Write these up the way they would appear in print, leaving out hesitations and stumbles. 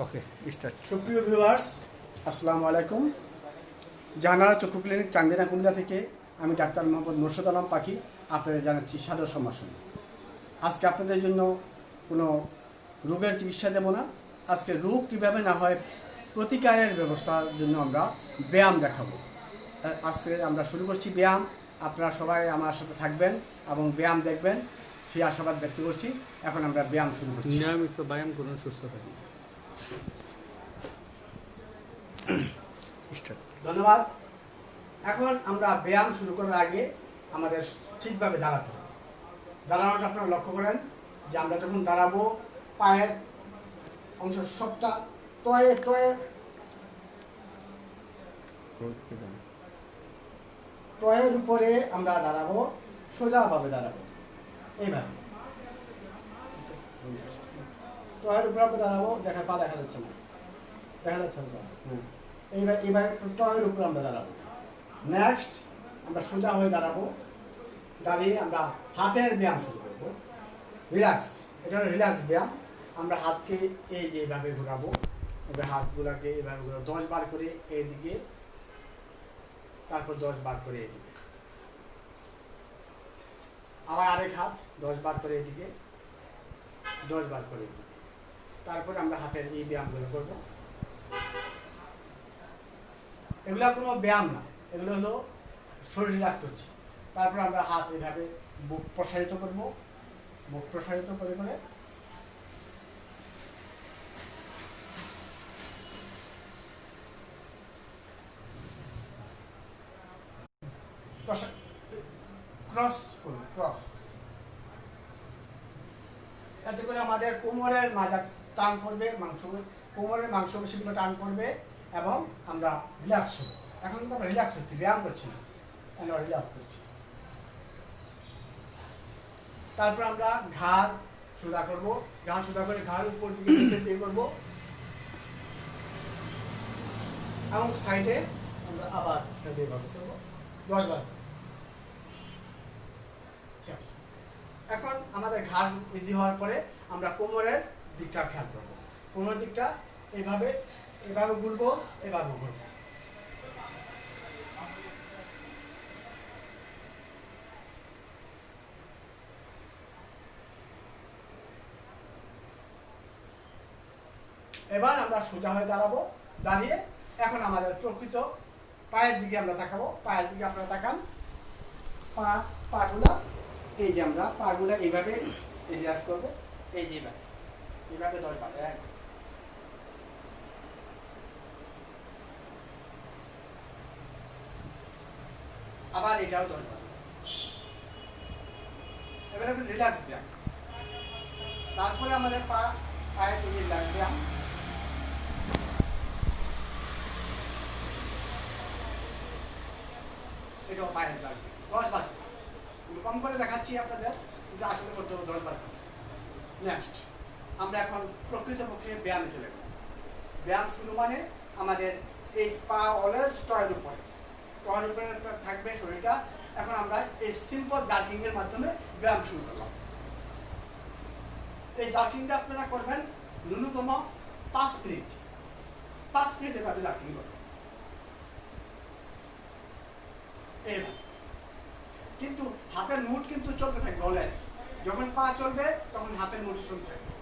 Okay start. সুপ্রিয় viewers, আসসালামু আলাইকুম। জাহানারা চক্ষু ক্লিনিক চান্দিনা কুমিল্লা থেকে আমি ডাক্তার মোহাম্মদ মোর্শেদ আলম পাখি আপনাদের জানাচ্ছি সাদর সম্ভাষণ। আজকে আপনাদের জন্য কোনো রোগের চিকিৎসা দেব না, আজকে রোগ কীভাবে না হয় প্রতিকারের ব্যবস্থার জন্য আমরা ব্যায়াম দেখাবো। আজকে আমরা শুরু করছি ব্যায়াম। আপনারা সবাই আমার সাথে থাকবেন এবং ব্যায়াম দেখবেন সেই আশাবাদ ব্যক্ত করছি। এখন আমরা ব্যায়াম শুরু করছি। নিয়মিত ব্যায়াম করুন, সুস্থ থাকুন। ধন্যবাদ। এখন আমরা ব্যায়াম শুরু করার আগে আমাদের ঠিকভাবে দাঁড়াতে হবে। দাঁড়ানোটা আপনারা লক্ষ্য করেন যে আমরা যখন দাঁড়াবো পায়ের অংশ সবটা টয়ে টয়ে টয়ের উপরে আমরা দাঁড়াবো, সোজাভাবে দাঁড়াবো এইভাবে। টয়ের উপরে আমরা দাঁড়াবো, পা দেখা যাচ্ছে না, দেখা যাচ্ছে না। এইবার টয়ের উপরে আমরা দাঁড়াবো। নেক্সট আমরা সোজা হয়ে দাঁড়াবো। দাঁড়িয়ে আমরা হাতের ব্যায়াম শুরু করবো। রিল্যাক্স, এটা হলো রিল্যাক্স ব্যায়াম। আমরা হাতকে এই যে এইভাবে ঘোরাবো, এবার হাতগুলোকে এভাবে ঘোরাবো 10 বার করে এইদিকে, তারপর 10 বার করে এইদিকে, আবার আরেক হাত 10 বার করে এইদিকে, 10 বার করে এইদিকে। তারপরে আমরা হাতের এই ব্যায়ামগুলো করবো। এগুলো কোনো ব্যায়াম না, এগুলো হলো শরীর রিল্যাক্স করছি। তারপর আমরা হাত এভাবে বুক প্রসারিত করব, বুক প্রসারিত করে করে ক্রস করব, ক্রস। এতে করে আমাদের কোমরের মাজা টান করবে, কোমরের মাংসপেশিগুলো টান করবে এবং আমরা রিল্যাক্স হব। এখন কিন্তু আমরা রিল্যাক্স হচ্ছি, ব্যায়াম করছি না, আমরা রিল্যাক্স করছি। তারপর আমরা ঘাড় সোজা করবো, ঘাড় সোজা করে ঘাড় উপর দিকে দিয়ে করবো এবং সাইডে আমরা আবার সাইডে এভাবে করবো 10 বার। এখন আমাদের ঘাড় বৃদ্ধি হওয়ার পরে আমরা কোমরের দিকটা খেয়াল করবো। কোমরের দিকটা এইভাবে এভাবে ঘুরবো, এভাবে ঘুরবো। এবার আমরা সোজা হয়ে দাঁড়াবো। দাঁড়িয়ে এখন আমাদের প্রকৃত পায়ের দিকে আমরা তাকাবো। পায়ের দিকে আপনারা তাকান। পাগুলা এই যে আমরা পাগুলা এইভাবে রিল্যাক্স করবো, এই যে এইভাবে 10 বার। আবার এটাও 10 বার। এবার রিল্যাক্স ব্যায়াম। তারপরে আমাদের পায়ের দিকে রিল্যাক্স ব্যায়াম। এটাও পায়ের লাগবে 10 বার। কম করে দেখাচ্ছি আপনাদের, কিন্তু আসলে করতে হবে 10 বার। নেক্সট আমরা এখন প্রকৃতপক্ষে ব্যায়ামে চলে গেলাম। ব্যায়াম শুরু মানে আমাদের এই পা অলওয়েজ টয়ের উপরে, টয়ের উপরে থাকবে শরীরটা। এখন আমরা এই সিম্পল জার্কিং এর মাধ্যমে ব্যায়াম শুরু করলাম। এই জার্কিংটা আপনারা করবেন ন্যূনতম 5 মিনিট। 5 মিনিট এভাবে জার্কিং করবেন। এইভাবে কিন্তু হাতের মুড কিন্তু চলতে থাকবে অলওয়েজ। যখন পা চলবে তখন হাতের মুড চলতে থাকবে।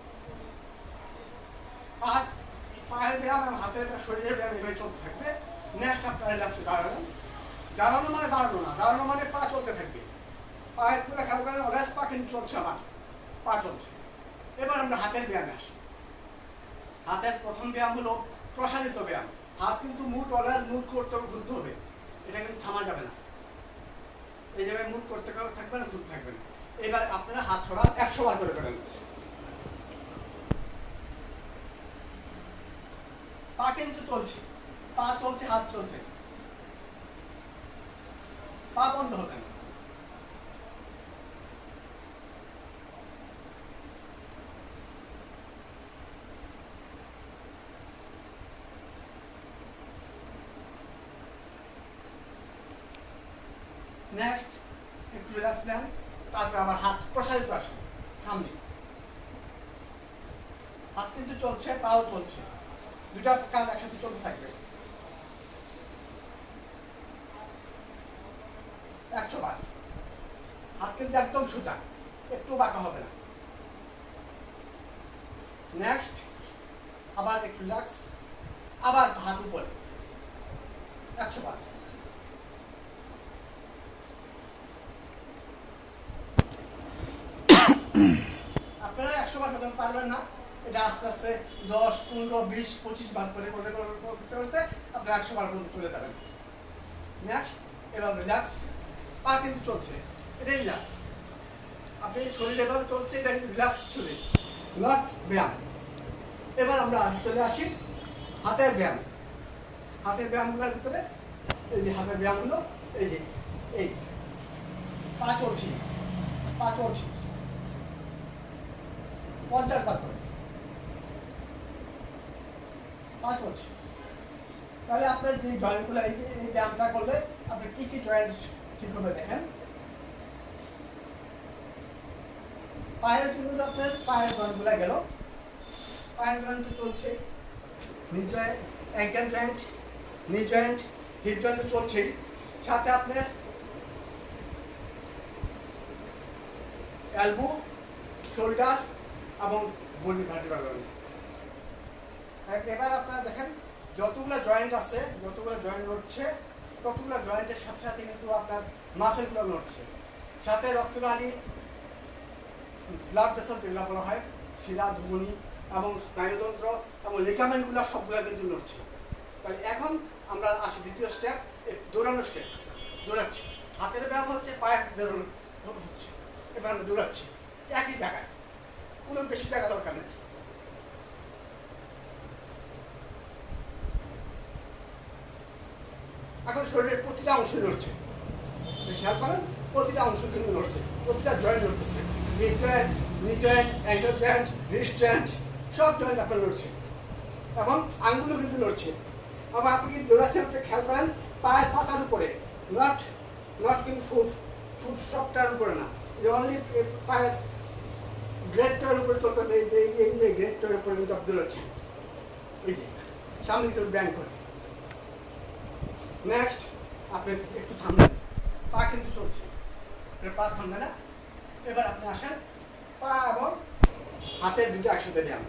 পায়ের ব্যায়াম এবং হাতের শরীরের ব্যায়াম এভাবে চলতে থাকবে। নেক্সট আপনারা রিল্যাক্সে দাঁড়াবেন। দাঁড়ানো মানে দাঁড়ানো না, দাঁড়ানো মানে পা চলতে থাকবে। পায়ের গুলো খেয়াল করেন, অলওয়েজ পা কিন্তু চলছে, আমার পা চলছে। এবার আমরা হাতের ব্যায়ামে আসি। হাতের প্রথম ব্যায়াম হলো প্রসারিত ব্যায়াম। হাত কিন্তু মুড অলওয়েজ মুড করতে হবে, ঘুরতে হবে, এটা কিন্তু থামা যাবে না। এই জায়গায় মুভ করতে থাকবেন, ঘুরতে থাকবেন। এবার আপনারা হাত ছড়া 100 বার করে করেন। পা কিন্তু চলছে, পা চলছে, হাত চলছে, পা বন্ধ হবে না। নেক্সট একটু রিল্যাক্স দেন। তারপর আবার হাত প্রসারিত আসবে সামনে। হাত কিন্তু চলছে, পাও চলছে। দুটা কাজ একসাথে চলতে থাকবে। 100 বার। হাত কিন্তু একদম সোজা, একটু বাঁকা হবে না। নেক্সট, আবার একটু রিল্যাক্স, আবার হাত উপরে 100 বার। আপনারা 100 বার হতে পারবেন না, এটা আস্তে আস্তে 10, 15, 20, 25 বার করে করতে করতে আপনারা 100 বার পর্যন্ত চলে যাবেন। নেক্সট, এবার রিল্যাক্স, পা কিন্তু চলছে, এটা রিল্যাক্স। আপনি শরীর এভাবে চলছে, এটা কিন্তু রিল্যাক্স শরীর, নট ব্যায়াম। এবার আমরা চলে আসি হাতের ব্যায়াম। হাতের ব্যায়ামগুলোর ভিতরে এই যে হাতের ব্যায়াম হলো এই যে এই পা চলছি, পা চলছি 50 বার করে পা চলছি। তাহলে আপনার যে জয়েন্টগুলো এই যে এই ব্যায়ামটা করলে আপনি কি কি জয়েন্ট ঠিক হবে দেখেন। পায়ের জন্য আপনার পায়ের জয়েন্টগুলো গেল, পায়ের জয়েন্ট চলছে, knee joint, ankle joint, knee joint, hip joint চলছেই, সাথে আপনার এলবো, শোল্ডার এবং বডি ভার্টিব্রাল জয়েন্ট। এবার আপনারা দেখেন যতগুলো জয়েন্ট আছে, যতগুলো জয়েন্ট নড়ছে, ততগুলো জয়েন্টের সাথে সাথে কিন্তু আপনার মাসেলগুলো নড়ছে, সাথে রক্তনালী, ব্লাড ভেসেল যেগুলো বলা হয়, শিরা, ধমনী এবং স্নায়ুতন্ত্র এবং লিগামেন্টগুলো সবগুলো কিন্তু নড়ছে। তাহলে এখন আমরা আসি দ্বিতীয় স্টেপ, দৌড়ানো স্টেপ। দৌড়াচ্ছি, হাতের ব্যায়াম হচ্ছে, পায়ের দৌড়ানো হচ্ছে। এবার আমরা দৌড়াচ্ছি একই জায়গায়, কোনো বেশি জায়গা দরকার নেই। এখন শরীরের প্রতিটা অংশ নড়ছে, খেয়াল করেন, প্রতিটা অংশ কিন্তু নড়ছে, প্রতিটা জয়েন্ট নড়তেছে, hip joint, knee joint, ankle joint, wrist joint, সব জয়েন্ট আপনার নড়ছে এবং আঙ্গুলও কিন্তু নড়ছে। আবার আপনি কিন্তু দৌড়াচ্ছেন, আপনি খেয়াল করেন পায়ের পাতার উপরে, নট নট কিন্তু ফুট সবটার উপরে না, অনলি পায়ের গ্রেডটার উপরে চলতে, এই যে গ্রেডটার উপরে কিন্তু আপনি দৌড়াচ্ছেন, এই যে সামনে কিন্তু ব্যায়াম করে। নেক্সট, আপনি একটু থামবেন, পা কিন্তু চলছে, পা থামবে না। এবার আপনি আসেন পা এবং হাতের দুটো একসাথে ব্যায়াম।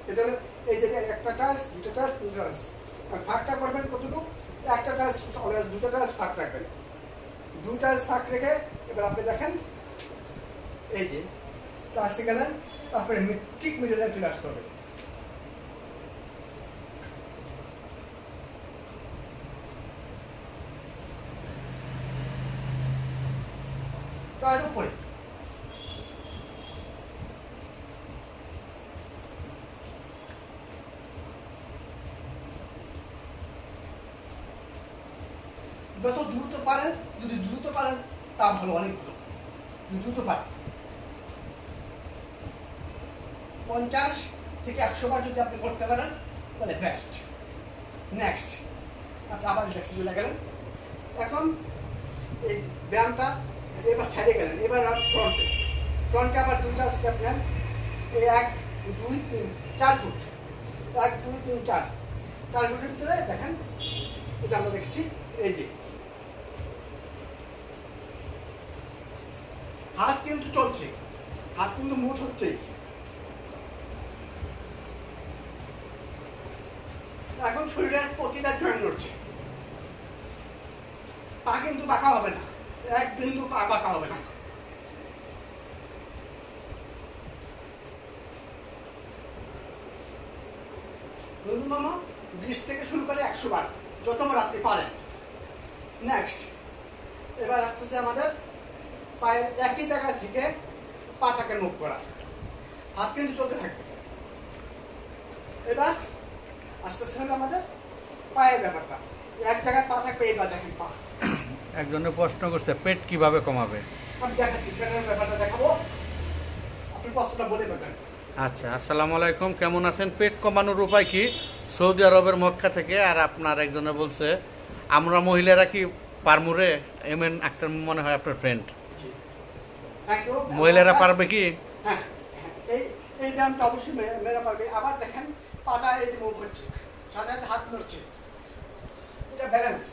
এটা হলো এই যে একটা টাচ, দুটো টাচ, তিনটা টাচ, আর ফাঁকটা করবেন কতটুকু, একটা টাচ, দুটো টাচ ফাঁক রাখবেন, দুটো টাচ ফাঁক রেখে এবার আপনি দেখেন এই যে টাচে গেলেন, তারপরে ঠিক মিডলে চলে আসতে হবে। তার উপরে যত দ্রুত পারেন, যদি দ্রুত পারেন তা ভালো, অনেক ভালো। যদি দ্রুত পারেন 50 থেকে 100 বার যদি আপনি করতে পারেন তাহলে বেস্ট। নেক্সট, আপনি আবার রিল্যাক্সে চলে গেলেন। এখন এই ব্যায়ামটা এবার ছেড়ে গেলেন, এবার আর ফ্রন্টে আবার দুইটা স্টেপ নেন, এই 1, 2, 3, 4 ফুট, 1, 2, 3, 4 ফুটের ভিতরে দেখেন, এটা আমরা দেখছি এই যে হাত কিন্তু চলছে, হাত কিন্তু মুঠ হচ্ছেই। এখন শরীরের প্রতিটা জয়েন্ট নড়ছে, পা কিন্তু বাঁকা হবে না, এক বিন্দু পা বাঁকা হবে না। ন্যূনতম 20 থেকে শুরু করে 100 বার, যতবার আপনি পারেন। নেক্সট, এবার আসতেছে আমাদের পায়ের একই জায়গা থেকে পাটাকে মুভ করা, হাত কিন্তু চলতে থাকবে। এবার আসতেছে হলো আমাদের পায়ের ব্যাপারটা, এক জায়গায় পা থাকবে, এবার দেখেন পা। একজনে প্রশ্ন করছে পেট কিভাবে কমাবে। আমি দেখাচ্ছি, পেটের ব্যাপারটা দেখাবো, আপনি প্রশ্নটা বলে দেবেন। আচ্ছা, আসসালামু আলাইকুম, কেমন আছেন? পেট কমানোর উপায় কি? সৌদি আরবের মক্কা থেকে। আর আপনার একজনে বলছে আমরা মহিলারা কি পারমুরে? এমএন আক্তার মনে হয় আপনার ফ্রেন্ড। মহিলারা পারবে কি? হ্যাঁ, এই ব্যায়ামটা অবশ্যই মেয়েরা পারবে। আবার দেখেন পাটা এই যে মুভ হচ্ছে, সাথে সাথে হাত নড়ছে, এটা ব্যালেন্স,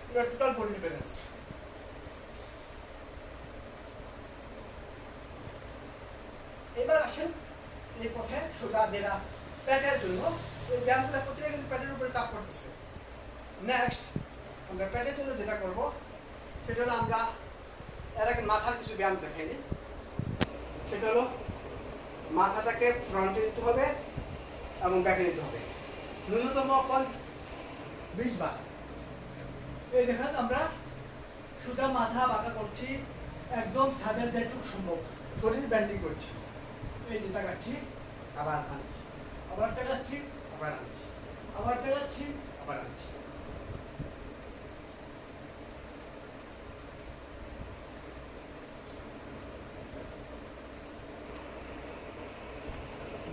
এটা টোটাল বডির ব্যালেন্স। এবার আসেন এই পথে সোজা যেটা প্যাটের জন্য, এই ব্যায়ামগুলো প্রতিটা কিন্তু প্যাটের উপরে চাপ করতেছে। নেক্সট আমরা প্যাটের জন্য যেটা করব সেটা হলো, আমরা এর আগে মাথার কিছু ব্যায়াম দেখাইনি। সেটা হলো মাথাটাকে ফ্রন্টে নিতে হবে এবং ব্যাকে নিতে হবে, ন্যূনতম 20 বার। এই দেখেন আমরা সোজা মাথা বাঁকা করছি, একদম ছাদের যেটুক সম্ভব শরীর ব্যান্ডিং করছি। এই যে তাকাচ্ছি, আবার আনছি, আবার তাকাচ্ছি, আবার আনছি, আবার তাকাচ্ছি, আবার আনছি।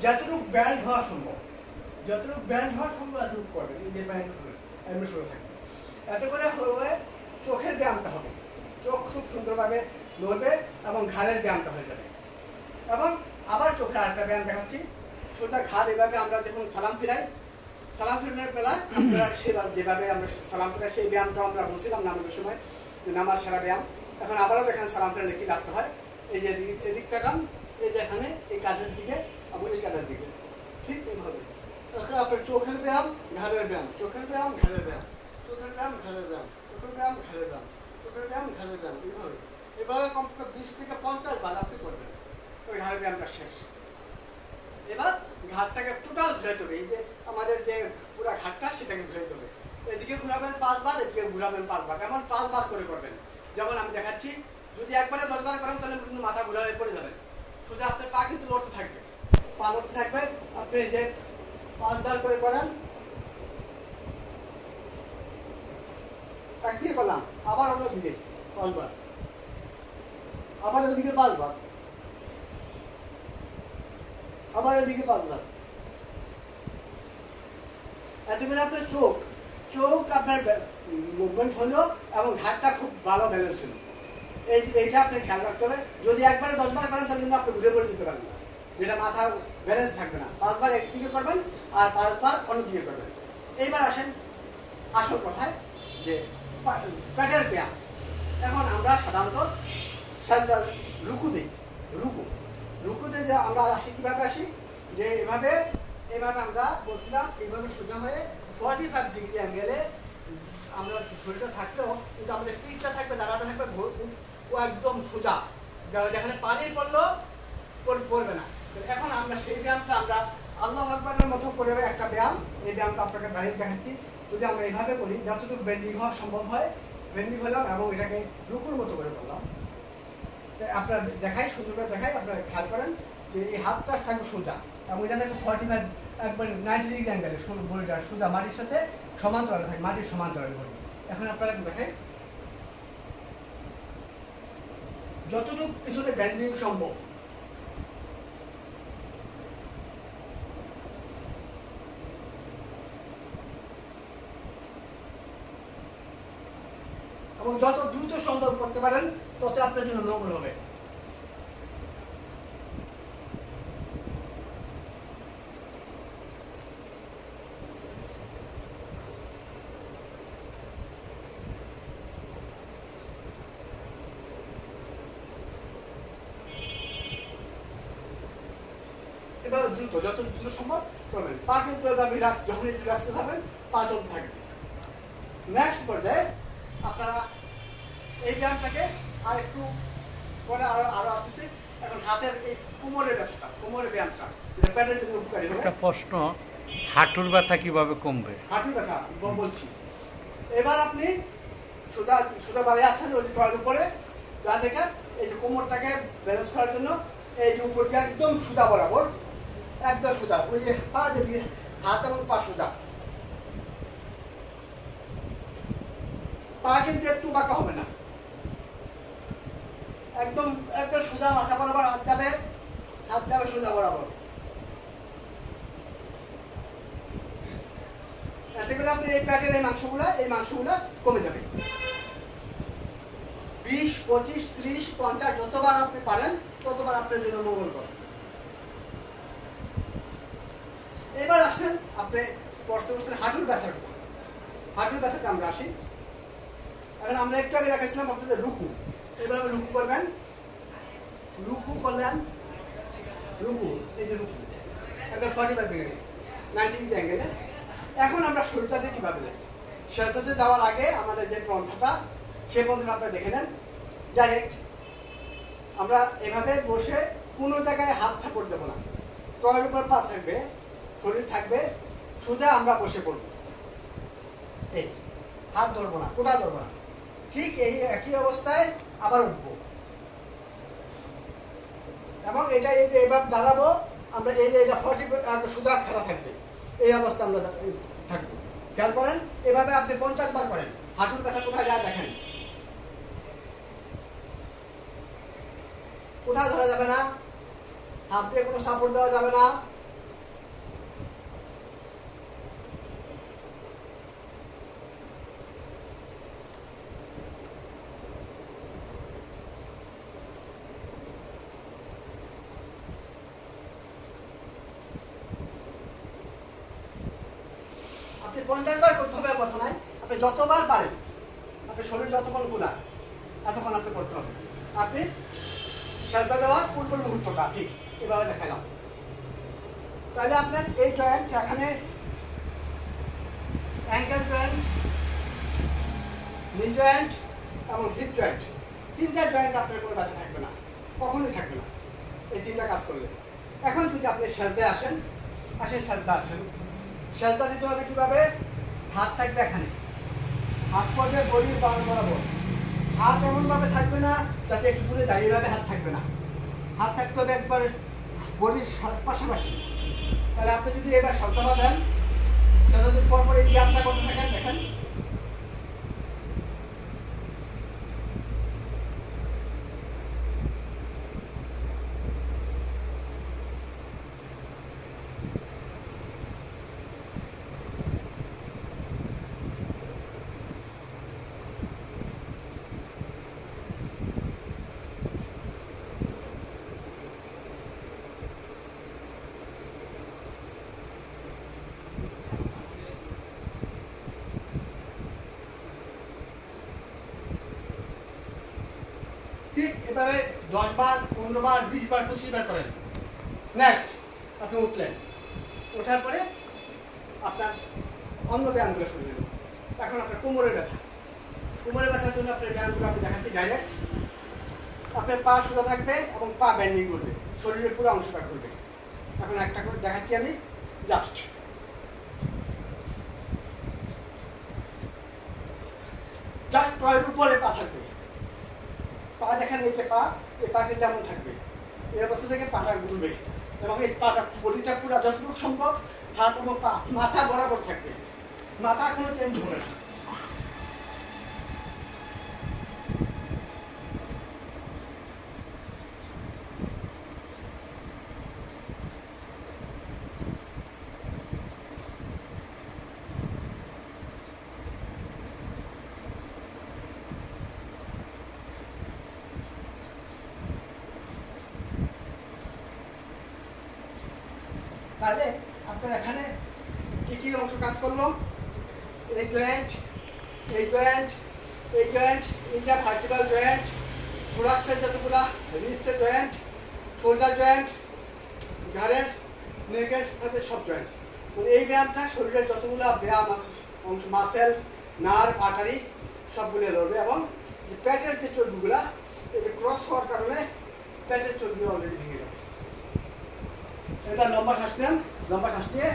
যতটুকু ব্যান্ড হওয়া সম্ভব, যতটুকু ব্যান্ড হওয়া সম্ভব এতটুকু করবেন। এই যে ব্যান্ড হবে, এমনি শুরু থাকবে, এত করে হয়ে চোখের ব্যায়ামটা হবে, চোখ খুব সুন্দরভাবে নড়বে এবং ঘাড়ের ব্যায়ামটা হয়ে যাবে। এবং আবার চোখের আরেকটা ব্যায়াম দেখাচ্ছি, সোজা ঘাড় এভাবে আমরা যখন সালাম ফিরাই, সালাম ফিরানোর বেলা আমরা যেভাবে আমরা সালাম ফিরাই সেই ব্যায়ামটা আমরা বলছিলাম নামাজের সময়, যে নামাজ সারা ব্যায়াম। এখন আবারও দেখেন সালাম ফিরালে কি লাভটা হয়। এই যে এদিক তাকান, এই যে এখানে এই কাঁধের দিকে এবং এই কাঁধের দিকে, ঠিক এইভাবে। এখন আপনার চোখের ব্যায়াম, ঘাড়ের ব্যায়াম, চোখের ব্যায়াম, ঘাড়ের ব্যায়াম, চোখের ব্যায়াম, ঘাড়ের ব্যায়াম, চোখের ব্যায়াম, ঘাড়ের ব্যায়াম, চোখের ব্যায়াম, ঘাড়ের ব্যায়াম, এইভাবে। এভাবে কমপক্ষে 20 থেকে 50 বার আপনি করবেন, ওই ঘাড়ের ব্যায়ামটা শেষ। এবার ঘাটটাকে টোটাল ঘুরাইতে হবে, এই যে আমাদের যে পুরো ঘাটটা সেটাকে ঘুরাইতে হবে। এদিকে ঘুরাবেন 5 বার, এদিকে ঘুরাবেন 5 বার, এমন 5 বার করে করবেন। যেমন আমি দেখাচ্ছি, যদি একবারে 10 বার করেন তাহলে কিন্তু মাথা ঘুরা হয়ে পড়ে যাবেন। সোজা আপনার পা কিন্তু লড়তে থাকবে, পা লড়তে থাকবে। আপনি যে 5 বার করে করেন, একদিকে করলাম, আবার অন্য দিকে 5 বার, আবার ওইদিকে 5 বার, আবার এদিকে 5 বার। এতে করে আপনার চোখ আপনার মুভমেন্ট হলো এবং ঘাটটা খুব ভালো ব্যালেন্স হলো। এইটা আপনি খেয়াল রাখতে হবে। যদি একবারে 10 বার করেন তাহলে কিন্তু আপনি ঘুরে পড়ে যেতে পারবেন না, যেটা মাথা ব্যালেন্স থাকবে না। 5 বার একদিকে করবেন আর 5 বার অন্য দিকে করবেন। এইবার আসেন আসল কথায়, যে পেটের ব্যায়াম। এখন আমরা সাধারণত সাজদা রুকু দিই, রুকুতে যে আমরা আসি, কীভাবে আসি, যে এভাবে আমরা বলছিলাম, এইভাবে সোজা হয়ে 45 ডিগ্রি অ্যাঙ্গেলে আমরা শরীরটা থাকলেও কিন্তু আমাদের পিঠটা থাকবে, দাঁড়াটা থাকবে ও একদম সোজা, যেখানে পানি পড়লেও পড়বে না। এখন আমরা সেই ব্যায়ামটা আমরা আল্লাহু আকবারের মতো করে একটা ব্যায়াম, এই ব্যায়ামটা আপনাকে দাঁড়িয়ে দেখাচ্ছি। যদি আমরা এইভাবে করি, যতটুকু বেন্ডিং হওয়া সম্ভব হয় বেন্ডিং হলাম এবং এটাকে রুকুর মতো করে করলাম। আপনারা দেখাই, সুন্দর করে দেখাই, আপনারা খেয়াল করেন যে এই হাতটা থাকবে সোজা এবং এটা থাকবে 45 একবার 90 ডিগ্রি অ্যাঙ্গেলে, বডিটা সোজা মাটির সাথে সমান্তরালে থাকে, মাটির সমান্তরালে বডি। এখন আপনারা দেখাই, যতটুকু পিছনে ব্যান্ডিং সম্ভব। এবং যত দ্রুত সম্ভব করতে পারেন তত আপনার জন্য মঙ্গল হবে। এভাবে দ্রুত, যত দ্রুত সম্ভব করবেন। পা কিন্তু এভাবে রিল্যাক্স, যখন রিল্যাক্সে থাকবেন পা চলতে থাকবে। নেক্সট পর্যায়ে আপনারা এই ব্যায়ামটাকে আর একটু পরে আরো আসতেছি। এখন হাতের এই কোমরের ব্যথাটা, কোমরের ব্যায়ামটা, যেটা প্যাটের জন্য উপকারী হবে। একটা প্রশ্ন, হাঁটুর ব্যথা কিভাবে কমবে? হাঁটুর ব্যথা বলছি। এবার আপনি সোজা সোজা দাঁড়িয়ে আছেন ওই যে টয়ের উপরে, যা থেকে এই যে কোমরটাকে ব্যালেন্স করার জন্য এই যে উপর দিয়ে একদম সোজা বরাবর, একদম সোজা, ওই যে পা দিয়ে হাত এবং পা সোজা, পা কিন্তু একটু বাঁকা হবে না, একদম একদম সোজা মাথা বরাবর হাত যাবে সোজা বরাবর। এতে করে আপনি এই প্যাটের এই মাংসগুলা কমে যাবে। 20, 25, 30, 50 যতবার আপনি পারেন ততবার আপনার জন্য মঙ্গলকর। এবার আসেন আপনি প্রস্থপ্রস্থের হাঁটুর ব্যথাটা, হাঁটুর ব্যথাতে আমরা আসি। এখন আমরা একটু আগে দেখাচ্ছিলাম আপনাদের রুকু, এভাবে রুকু করবেন, রুকু করলেন, রুকু, এই যে রুকু একদম 45 ডিগ্রি 90 ডিগ্রি অ্যাঙ্গেলে। এখন আমরা শরীরটাতে কীভাবে যাই, সেজদাতে যাওয়ার আগে আমাদের যে পন্থাটা, সেই পন্থাটা আপনারা দেখে নেন। ডাইরেক্ট আমরা এভাবে বসে কোনো জায়গায় হাত সাপোর্ট দেবো না, টয়ের উপর পা থাকবে, শরীর থাকবে, সোজা আমরা বসে পড়বো, এই হাত ধরবো না, কোথাও ধরবো না, ঠিক এই একই অবস্থায় আবার উঠবো এবং এটা এই যে এবার দাঁড়াবো আমরা, এই যে এটা 40 সোজা খাড়া থাকবে, এই অবস্থা আমরা থাকবো। খেয়াল করেন, এভাবে আপনি 50 বার করেন। হাঁটুর ব্যথা কোথায় যায় দেখেন, কোথাও ধরা যাবে না, হাত দিয়ে কোনো সাপোর্ট দেওয়া যাবে না। আপনি 50 বার করতে হবে কথা নাই, আপনি যতবার পারেন, আপনি শরীর যতক্ষণ কুলার এতক্ষণ আপনি করতে হবে। আপনি সেজদা দেওয়ার পূর্ব মুহূর্তটা ঠিক এভাবে দেখালাম। তাহলে আপনার এই জয়েন্ট, এখানে অ্যাঙ্কেল জয়েন্ট, নি জয়েন্ট এবং হিপ জয়েন্ট, তিনটা জয়েন্ট আপনার কোনো ব্যথা থাকবে না, কখনোই থাকবে না এই তিনটা কাজ করলে। এখন যদি আপনি সেজদায় আসেন, সেজদা আসেন, সেজদা দিতে হবে কীভাবে, হাত থাকবে এখানে, হাত পড়বে বডির বরাবর, হাত এমনভাবে থাকবে না যাতে একটু দূরে যায়, এইভাবে হাত থাকবে না, হাত থাকতে হবে একবার বডির পাশাপাশি। তাহলে আপনি যদি এবার সপ্তাহ দেন, সেদিন পর পর এই ব্যায়ামটা করতে থাকেন, দেখেন ঠিক এভাবে 10 বার, 15 বার, 20 বার, 25 বার করেন। নেক্সট আপনি উঠলেন, ওঠার পরে আপনার অন্য ব্যায়ামগুলো শুরু হলো। এখন আপনার কোমরের ব্যথা, কোমরের ব্যথার জন্য আপনার ব্যায়ামগুলো আপনি দেখাচ্ছি ডাইরেক্ট। আপনার পা সোজা থাকবে এবং পা ব্যান্ডিং করবে, শরীরের পুরো অংশটা ঘুরবে। এখন একটা করে দেখাচ্ছি আমি, জাস্ট টয়ের উপরে পা থাকবে, পা দেখেন, এই যে পা, এই পা কিন্তু এমন থাকবে, এই অবস্থা থেকে পাটা ঘুরবে এবং এই পাটা বডিটা পুরো যতটুকু সম্ভব হাত এবং পা মাথা বরাবর থাকবে, মাথা কোনো চেঞ্জ হবে না। তাহলে আপনার এখানে কি কি অংশ কাজ করলো, এই জয়েন্ট, এই জয়েন্ট, এই জয়েন্ট, ইন্টারভার্টিব্রাল জয়েন্ট, থোরাক্সের যতগুলা, রিপসের জয়েন্ট, শোল্ডার জয়েন্ট, ঘাড়ের, নেকের সাথে সব জয়েন্ট। এই ব্যায়ামটা শরীরের যতগুলা ব্যায়াম অংশ, মাসেল, নার্ভ, আর্টারি সবগুলো লড়বে এবং পেটের যে চর্বিগুলা, এই যে ক্রস হওয়ার কারণে পেটের চর্বি অলরেডি ভেঙে যাবে। এটা লম্বা শ্বাস নেন, লম্বা শ্বাস নিয়ে,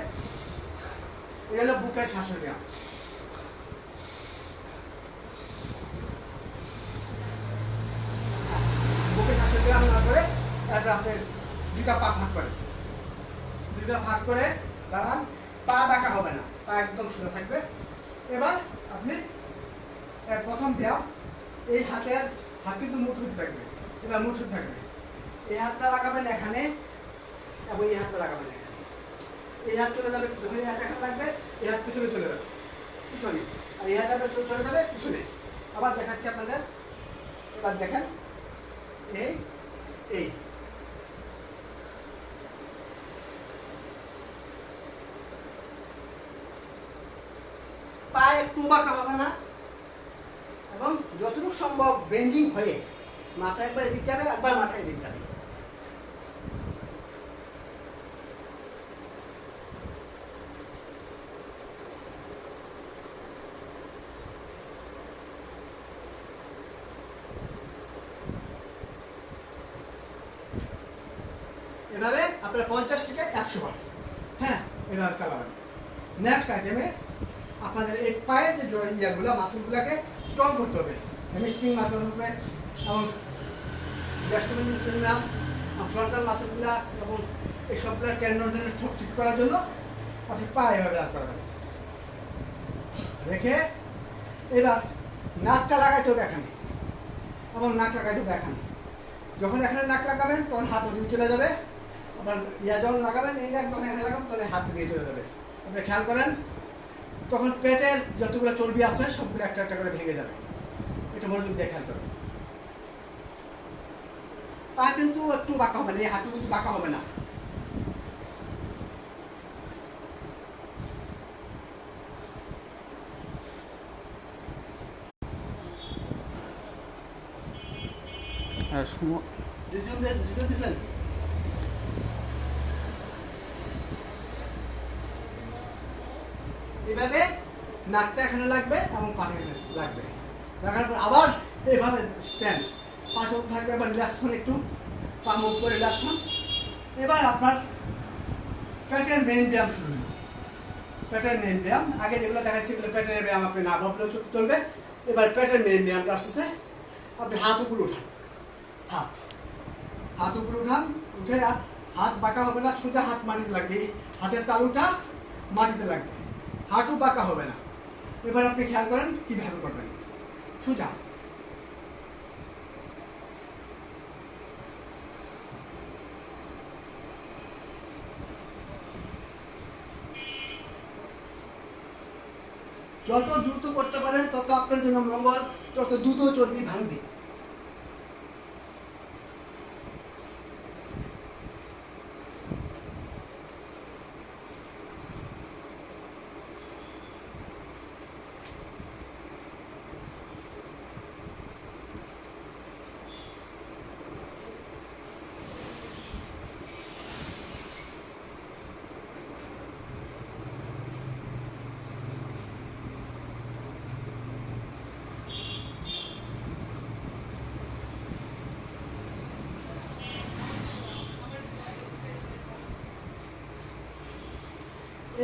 এটা হলো বুকের শ্বাসের ব্যায়াম। বুকের শ্বাসের ব্যায়াম না করে তারপরে আপনি দুইটা পা ভাগ করেন, দুইটা ভাগ করে দাঁড়ান, পা বাঁকা হবে না, পা একদম সোজা থাকবে। এবার আপনি প্রথম ব্যায়াম, এই হাতের হাত কিন্তু মুঠোতে থাকবে, এবার মুঠোতে থাকবে, এই হাতটা লাগাবেন এখানে এবং এই হাতটা লাগাবেন এখানে, এই হাত চলে যাবে, যখন এই হাত এখানে লাগবে এই হাত পিছনে চলে যাবে, পিছনে, আর এই হাত আপনার চলে যাবে পিছনে। আবার দেখাচ্ছি আপনাদের, এবার দেখেন, এই এই পা একটু বাঁকা হবে না, এবং যতটুকু সম্ভব বেন্ডিং হয়ে মাথা একবার এদিক যাবে, একবার মাথা এদিক যাবে। এভাবে আপনার 50 থেকে 100 বার, হ্যাঁ, এভাবে চালাবেন। নেক্সট আইটেমে আপনাদের এই পায়ের যে ইয়াগুলো মাসেলগুলোকে স্ট্রং করতে হবে। হ্যামস্ট্রিং মাসেল আছে, এবং গ্যাস্ট্রোমিনাস ফ্রন্টাল মাসেলগুলো, এবং এই সবগুলো টেন্ডনের ঠিক করার জন্য আপনি পা এভাবে রাখ করবেন। রেখে এবার নাকটা লাগাইতে হবে এখানে, এবং নাক লাগাইতে হবে এখানে। যখন এখানে নাক লাগাবেন তখন হাত ওদিকে চলে যাবে, আবার ইয়া যখন লাগাবেন এই নাক যখন এখানে লাগাবেন তাহলে হাত দিয়ে চলে যাবে। আপনি খেয়াল করেন, তখন পেটের যতগুলো চর্বি আছে সবগুলো একটা একটা করে ভেঙে যাবে। এটা মনোযোগ দিয়ে খেয়াল করেন। পা কিন্তু একটু বাঁকা হবে না, এই হাঁটু কিন্তু বাঁকা হবে না। রিজুম দিছেন? এভাবে নাকটা এখানে লাগবে এবং পাটা এখানে লাগবে। রাখার পর আবার এইভাবে স্ট্যান্ড, পা চলতে থাকবে। এবার রিল্যাক্স করুন, একটু পা মুভ করে রিল্যাক্স করুন। এবার আপনার পেটের মেইন ব্যায়াম শুরু হলো। পেটের মেইন ব্যায়াম আগে যেগুলো দেখাচ্ছি এগুলো পেটের ব্যায়াম, আপনি না ভাবলেও চলবে। এবার পেটের মেইন ব্যায়ামটা আসতেছে। আপনি হাত উপরে উঠান, হাত উপরে উঠান, উঠে হাত বাঁকা হবে না, সোজা হাত মাটিতে লাগবে, হাতের তালুটা মাটিতে লাগবে, হাঁটু বাঁকা হবে না। এবার আপনি খেয়াল করেন কিভাবে করবেন। সোজা যত দ্রুত করতে পারেন তত আপনার জন্য মঙ্গল, তত দ্রুত চর্বি ভাঙবে।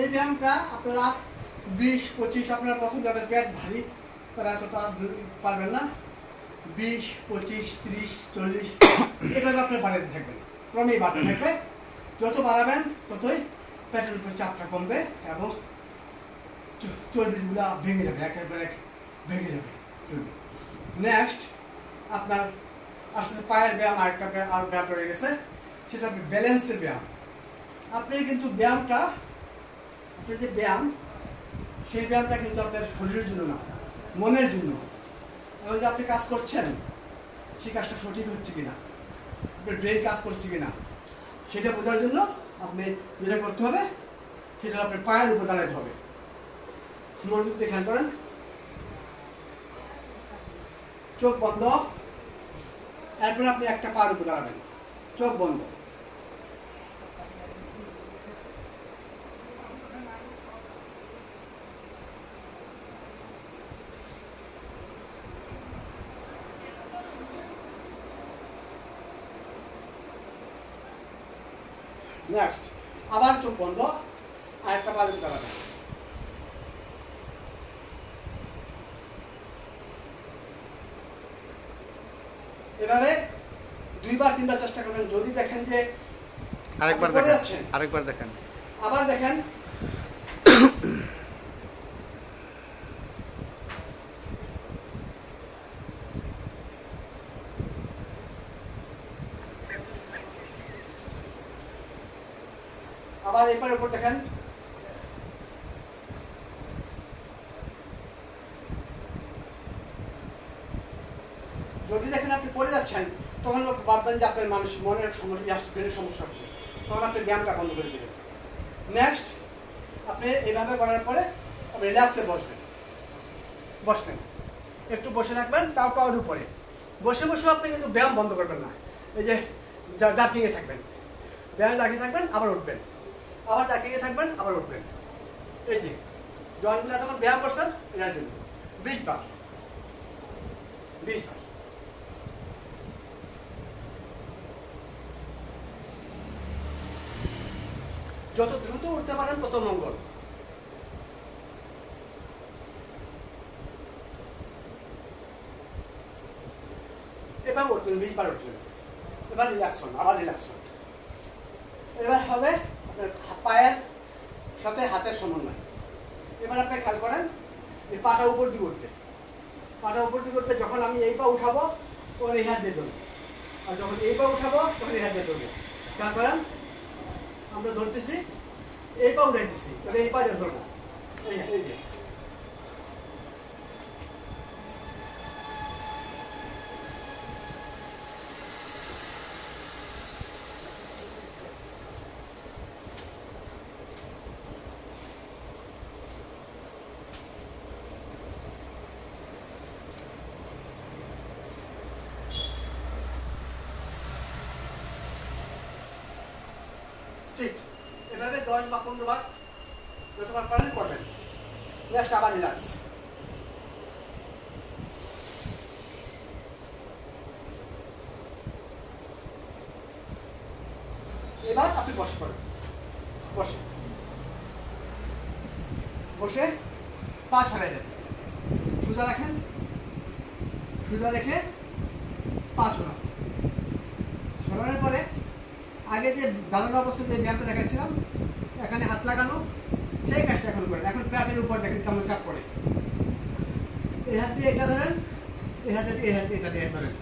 এই ব্যায়ামটা আপনারা 20-25, আপনারা প্রথম যাদের পেট ভারী তারা এত তারা পারবেন না, 20, 25, 30, 40 এভাবে আপনি বাড়াতে থাকবেন, ক্রমেই বাড়তে থাকবে। যত বাড়াবেন ততই পেটের উপর চাপটা কমবে এবং চর্বিগুলা ভেঙে যাবে, একের পর এক ভেঙে যাবে চর্বি। নেক্সট আপনার আস্তে আস্তে পায়ের ব্যায়াম, আরেকটা আর ব্যায়াম রয়ে গেছে, সেটা ব্যালেন্সের ব্যায়াম। আপনি কিন্তু ব্যায়ামটা, আপনার যে ব্যায়াম সেই ব্যায়ামটা কিন্তু আপনার শরীরের জন্য না, মনের জন্য। এখন যে আপনি কাজ করছেন সেই কাজটা সঠিক হচ্ছে কিনা, আপনার ব্রেন কাজ করছে কিনা সেটা বোঝার জন্য আপনি যেটা করতে হবে সেটা আপনার পায়ের উপর দাঁড়াতে হবে। মনোযোগ দিয়ে খেয়াল করেন, চোখ বন্ধ, এরপরে আপনি একটা পায়ের উপর দাঁড়াবেন, চোখ বন্ধ। নেক্সট আবার চোখ বন্ধ, আর একটা পায়ের উপর দাঁড়াবেন। এভাবে 2-3বার চেষ্টা করবেন। যদি দেখেন যে আরেকবার দেখেন, আরেকবার দেখেন, আবার দেখেন। আবার এরপর উপর দেখেন। যদি দেখেন আপনি পড়ে যাচ্ছেন তখন ভাববেন যে আপনার মানুষ মনের সমস্যা, ব্রেনের সমস্যা হচ্ছে, তখন আপনি ব্যায়ামটা বন্ধ করে দেবেন। নেক্সট আপনি এইভাবে করার পরে আপনি রিল্যাক্সে বসবেন। বসলেন, একটু বসে থাকবেন, তাও পাওয়ার উপরে বসে বসেও আপনি কিন্তু ব্যায়াম বন্ধ করবেন না। এই যে দাঁড়িয়ে থাকবেন, ব্যায়াম দাঁড়িয়ে থাকবেন, আবার উঠবেন, আবার দাঁড়িয়ে থাকবেন, আবার উঠবেন। এই যে জয়েন্টগুলো তখন ব্যায়াম করছেন, এটার জন্য 20 বার 20 বার। যত দ্রুত উঠতে পারেন তত মঙ্গল। এবার উঠলেন, 20 বার উঠলেন, এবার রিল্যাক্স হন, আবার রিল্যাক্স হন। এবার হবে আপনার পায়ের সাথে হাতের সমন্বয়। এবার আপনি খেয়াল করেন এই পাটা উপর দিকে উঠবে, পাটা উপর দিকে উঠবে। যখন আমি এই পা উঠাবো তখন এই হাত দিয়ে ধরবো, আর যখন এই পা উঠাবো তখন এই হাত দিয়ে ধরবো। খেয়াল করেন, আমরা ধরতেছি, এই পা উঠাই দিচ্ছি, তাহলে এই পা দিয়ে ধরবো, এই যে। ঠিক এভাবে 10 বা 15 বার যতবার পারেন করবেন। নেক্সট আবার রিল্যাক্স। এবার আপনি বসে পড়েন, বসে বসে পা ছড়াই দেন, সোজা রাখেন, সোজা রেখে পা ছড়ান। ছড়ানোর পরে আগে যে দাঁড়ানো অবস্থায় যে ব্যায়ামটা দেখাচ্ছিলাম, এখানে হাত লাগানো, সেই কাজটা এখন করেন। এখন প্যাটের উপর দেখেন কেমন চাপ পড়ে। এই হাত দিয়ে এটা ধরেন, এই হাতে এটা দিয়ে ধরেন।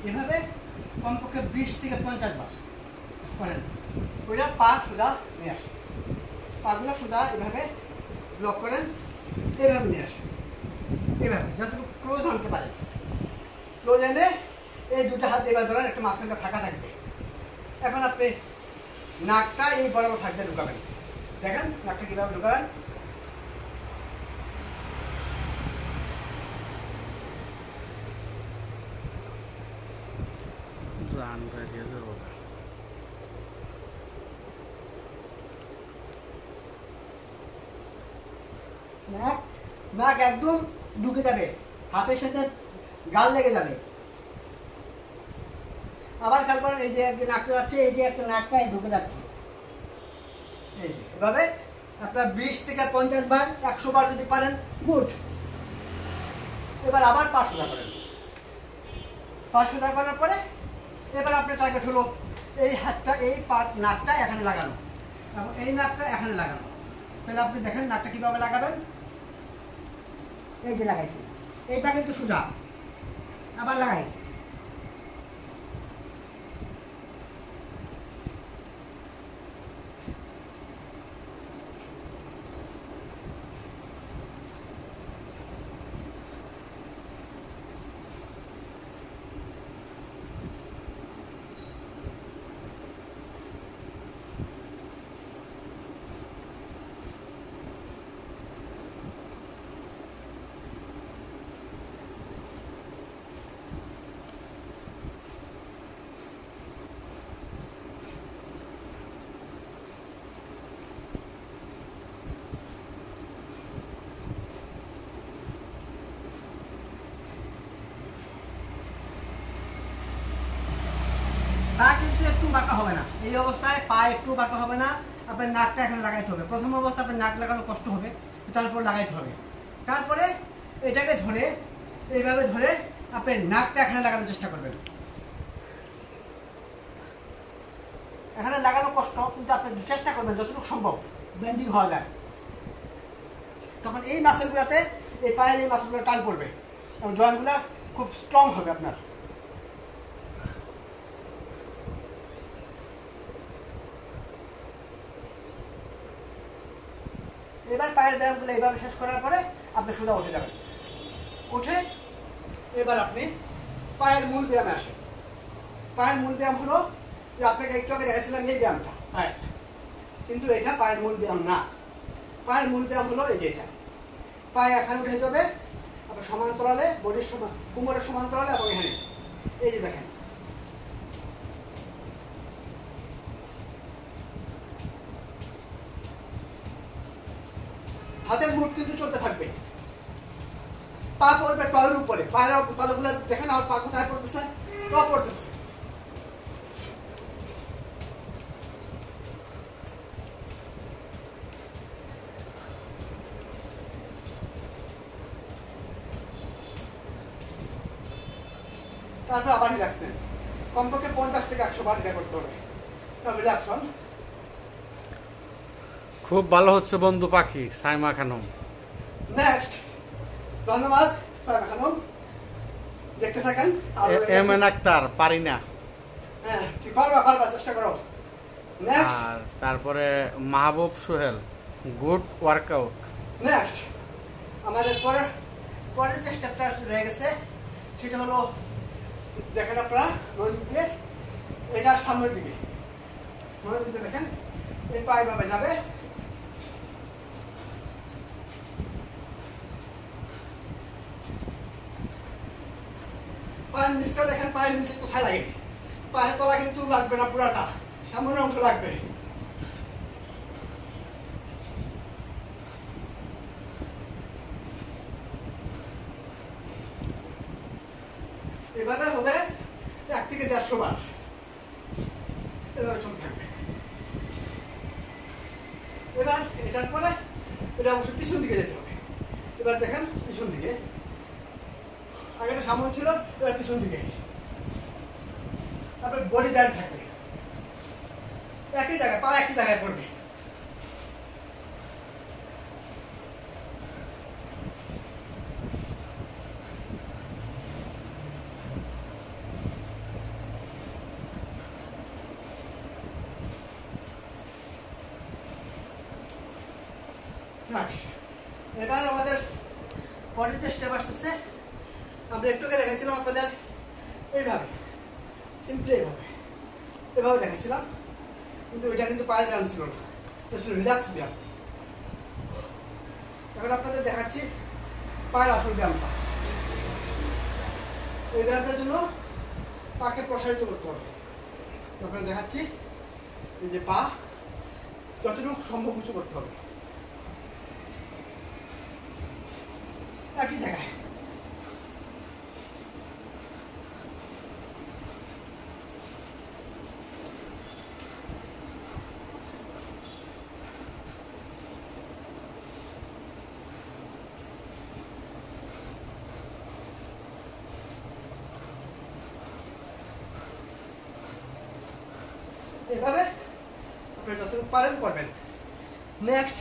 এভাবে কমপক্ষে 20 থেকে 50 বার করেন। ওইটা পা সোজা নিয়ে আসেন, পাগুলো সোজা এভাবে ব্লক করেন, এভাবে নিয়ে আসেন, এভাবে যতটুকু ক্লোজ আনতে পারেন। ক্লোজ এনে এই দুটো হাত এবার ধরেন, একটা মাঝখানটা ফাঁকা থাকবে। এখন আপনি নাকটা এই বরাবর ফাঁক দিয়ে ঢুকাবেন। দেখেন নাকটা কীভাবে ঢুকাবেন। নাক একদম ঢুকে যাবে, হাতের সাথে গাল লেগে যাবে। আবার খেয়াল করেন, এই যে একদিন নাকটা যাচ্ছে, এই যে একটা নাকটা ঢুকে যাচ্ছে। এই এভাবে আপনার 20 থেকে 50 বার, 100 বার যদি পারেন, গুড। এবার আবার পা সোজা করেন, পা সোজা করার পরে এবার আপনার টার্গেট হলো এই হাতটা, এই নাকটা এখানে লাগানো এবং এই নাকটা এখানে লাগানো। তাহলে আপনি দেখেন নাকটা কীভাবে লাগাবেন। এই যে লাগাইছি, এইটা কিন্তু সোজা, আবার লাগাই। পা কিন্তু একটু বাঁকা হবে না, এই অবস্থায় পা একটু বাঁকা হবে না। আপনার নাকটা এখানে লাগাইতে হবে। প্রথম অবস্থা আপনার নাক লাগানো কষ্ট হবে, তারপর লাগাইতে হবে। তারপরে এটাকে ধরে, এইভাবে ধরে আপনি নাকটা এখানে লাগানোর চেষ্টা করবেন। এখানে লাগানো কষ্ট, কিন্তু আপনি চেষ্টা করবেন যতটুকু সম্ভব বেন্ডিং হওয়া যায়। তখন এই মাসেলগুলোতে, এই পায়ের এই মাসেলগুলো টান পড়বে এবং জয়েন্টগুলো খুব স্ট্রং হবে আপনার। পায়ের ব্যায়ামগুলো এইভাবে শেষ করার পরে আপনি সোজা উঠে যাবেন। উঠে এবার আপনি পায়ের মূল ব্যায়ামে আসেন। পায়ের মূল ব্যায়াম হলো যে আপনাকে একটু আগে দেখাচ্ছিলাম এই ব্যায়ামটা পায়ের, কিন্তু এটা পায়ের মূল ব্যায়াম না। পায়ের মূল ব্যায়াম হলো এই যে এটা, পায়ে এখানে উঠে যাবে আপনার সমান্তরালে, বডির কোমরের সমান্তরালে এবং এখানে এই যে দেখেন হাতের মুখ কিন্তু চলতে থাকবে। পা পড়বে তলের উপরে, পায়ের তলগুলো দেখেন আমার পা কোথায় পড়তেছে, টপ পড়তেছে। তারপর আবার রিল্যাক্স নেন, কমপক্ষে 50 থেকে 100 বার এটা করতে হবে। তারপর রিল্যাক্স হন। খুব ভালো হচ্ছে বন্ধু পাখি সাইমা খানম। নেক্সট, ধন্যবাদ সাইমা খানম, দেখতে থাকেন। এমএন আক্তার পারি না। হ্যাঁ ঠিক, পারবা চেষ্টা করো। নেক্সট, আর তারপরে মাহবুব সোহেল গুড ওয়ার্কআউট। নেক্সট আমাদের পরের যে স্টেপটা রয়ে গেছে সেটা হলো দেখেন আপনারা নদীর দিকে, এটা সামনের দিকে নদীর দিকে দেখেন, এই পায়ে ভাবে যাবে। পায়ের নিচটা দেখেন, পায়ের নিচে কোথায় লাগে, পায়ের তলা কিন্তু লাগবে না, পুরাটা সামনের অংশ লাগবে। এভাবে হবে 1 থেকে 150 বার, এভাবে চলতে থাকবে। এবার এটার পরে এটা অবশ্যই পিছন দিকে যেতে হবে। এবার দেখেন পিছন দিকে, আগে এটা সামনে ছিল, এবার পিছন দিকে। তারপর বডি ব্যান্ড থাকবে, একই জায়গায়, পা একই জায়গায় পড়বে। এবার আমাদের পরের যে স্টেপ আসতেছে, আমরা একটু আগে দেখেছিলাম আপনাদের এইভাবে, সিম্পলি এভাবে দেখেছিলাম, কিন্তু এটা কিন্তু পায়ের ব্যায়াম ছিল না, এটা ছিল রিল্যাক্স ব্যায়াম। এখন আপনাদের দেখাচ্ছি পায়ের আসল ব্যায়ামটা। এই ব্যায়ামটার জন্য পাকে প্রসারিত করতে হবে। আপনাদের দেখাচ্ছি, এই যে পা যতটুকু সম্ভব উঁচু করতে হবে, একই জায়গায়। এভাবে আপনি যতটুকু পারেন করবেন। নেক্সট